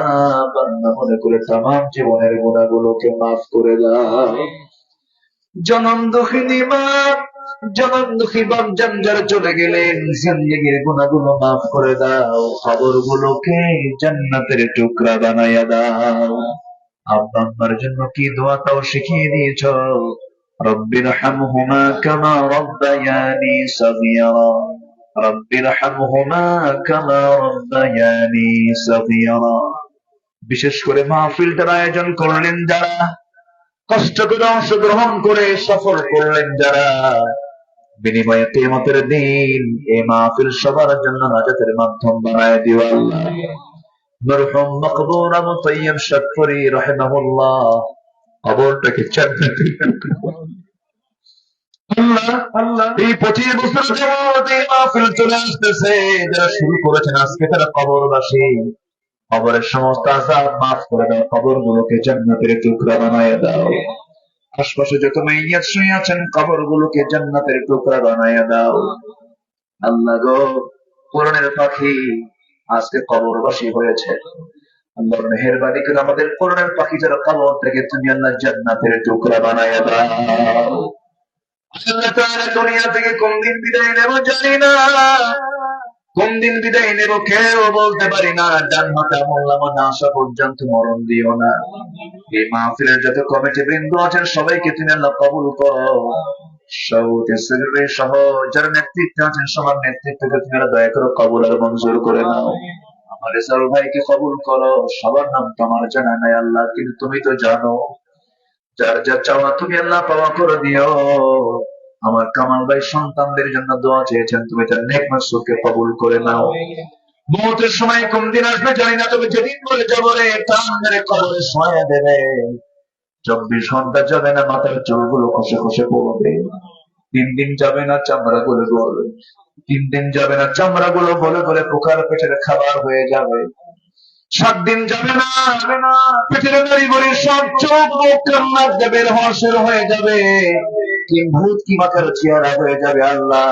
বান্দা মনে করে তামাম জীবনের গুনাহগুলোকে মাফ করে দাও। জনম দুঃখিনী মা, জনম দুঃখী বাপ যার চলে গেলেন, জিন্দেগীর গুনাহগুলো মাফ করে দাও, কবরগুলোকে জান্নাতের টুকরা বানাইয়া দাও। আব্বা আম্মার জন্য কি দোয়া তাও শিখিয়ে দিয়েছ। রব্বির হামহুমা কামা রব্বায়ানি সগীরা, রব্বির হামহুমা কামা রব্বায়ানি সগীরা। বিশেষ করে মাহফিলটার আয়োজন করলেন যারা, কষ্ট করে অংশগ্রহণ করে সফল করলেন যারা, বিনিময়ে কিয়ামতের দিন এই মাহফিল সবার জন্য নাজাতের মাধ্যম বানায় দিও আল্লাহ। মরহুম মকবুর আবু তাইয়্যিব সদফুরি রাহিমাহুল্লাহ কবরটাকে জান্নাতের আল্লাহ এই 25 বছর যাবত এই মাহফিল চলে আসতেছে, যারা শুরু করেছেন আজকে তারা কবরবাসী, কবরের সমস্ত আযাব মাফ করে দাও, কবরগুলোকে জান্নাতের টুকরা বানায় দাও। আশপাশে যত মাইয়াত শুয়ে আছেন কবরগুলোকে জান্নাতের টুকরা বানায় দাও। আল্লাহ গো, কোরআনের পাখি আজকে কবরবাসী হয়েছে। আল্লাহর মেহেরবানি করে আমাদের কোরআনের পাখি যারা কবর থেকে তুমি আল্লাহ জান্নাতের টুকরা বানায়া দাও। আল্লাহ তাআলা দুনিয়া থেকে কোন দিন বিদায় নেব জানি না, কোন দিন বিদায় নেব কেউ বলতে পারি না। ডান হাতে আমলনামা না আসা পর্যন্ত মরণ দিও না। এই মাহফিলের যত কমিটি বৃন্দ আছেন সবাইকে তুমি আল্লাহ কবুল করো। সৌদি সেক্রেটারি সহ যারা নেতৃত্বে আছেন সবার নেতৃত্বকে তুমি আল্লাহ দয়া করো, কবুল আর মঞ্জুর করে নাও। আমার রেজাউল ভাইকে কবুল করো। সবার নাম তোমার জানা নাই আল্লাহ, কিন্তু তুমি তো জানো। যার যা চাওয়া তুমি আল্লাহ পাওয়া করে দিও। আমার কামাল ভাই সন্তানদের জন্য দোয়া চেয়েছেন, তুমি তার নেক মাসুরকে কবুল করে নাও। মৌতের সময় কোন দিন আসবে জানি না, তবে যেদিন বলে যাবো রে টান মেরে কবরে শোয়া দেবে। 24 ঘন্টা যাবে না, মাথার চুলগুলো খসে খসে পড়বে। 3 দিন যাবে না, চামড়া গুলো গলবে। 3 দিন যাবে না, চামড়া গুলো গলে গলে পোকার পেটের খাবার হয়ে যাবে। 7 দিন যাবে না, পেটের নারী বলি সব চোখ মুখ কান্নার বের হওয়া শুরু হয়ে যাবে। কি ভূত কি মাথার চেহারা হয়ে যাবে আল্লাহ।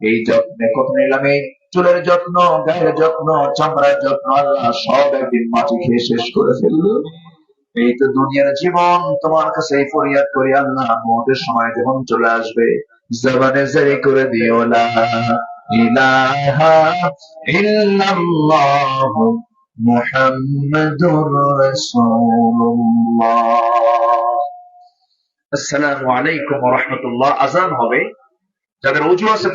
এই যত্নে কত নিলাম, এই চুলের যত্ন, গায়ের যত্ন, চামড়ার যত্ন, আল্লাহ সব একদিন মাটি খেয়ে শেষ করে ফেললো। এই তো দুনিয়ার জীবন, তোমার কাছে এই ফরিয়াদ করি আল্লাহ, মৌতের সময় যখন চলে আসবে জবানে জারি করে দিও লা ইলাহা ইল্লাল্লাহ মুহাম্মাদুর রাসূলুল্লাহ। আসসালামু আলাইকুম ওয়া রাহমাতুল্লাহ। আযান হবে, যাদের ওযু আছে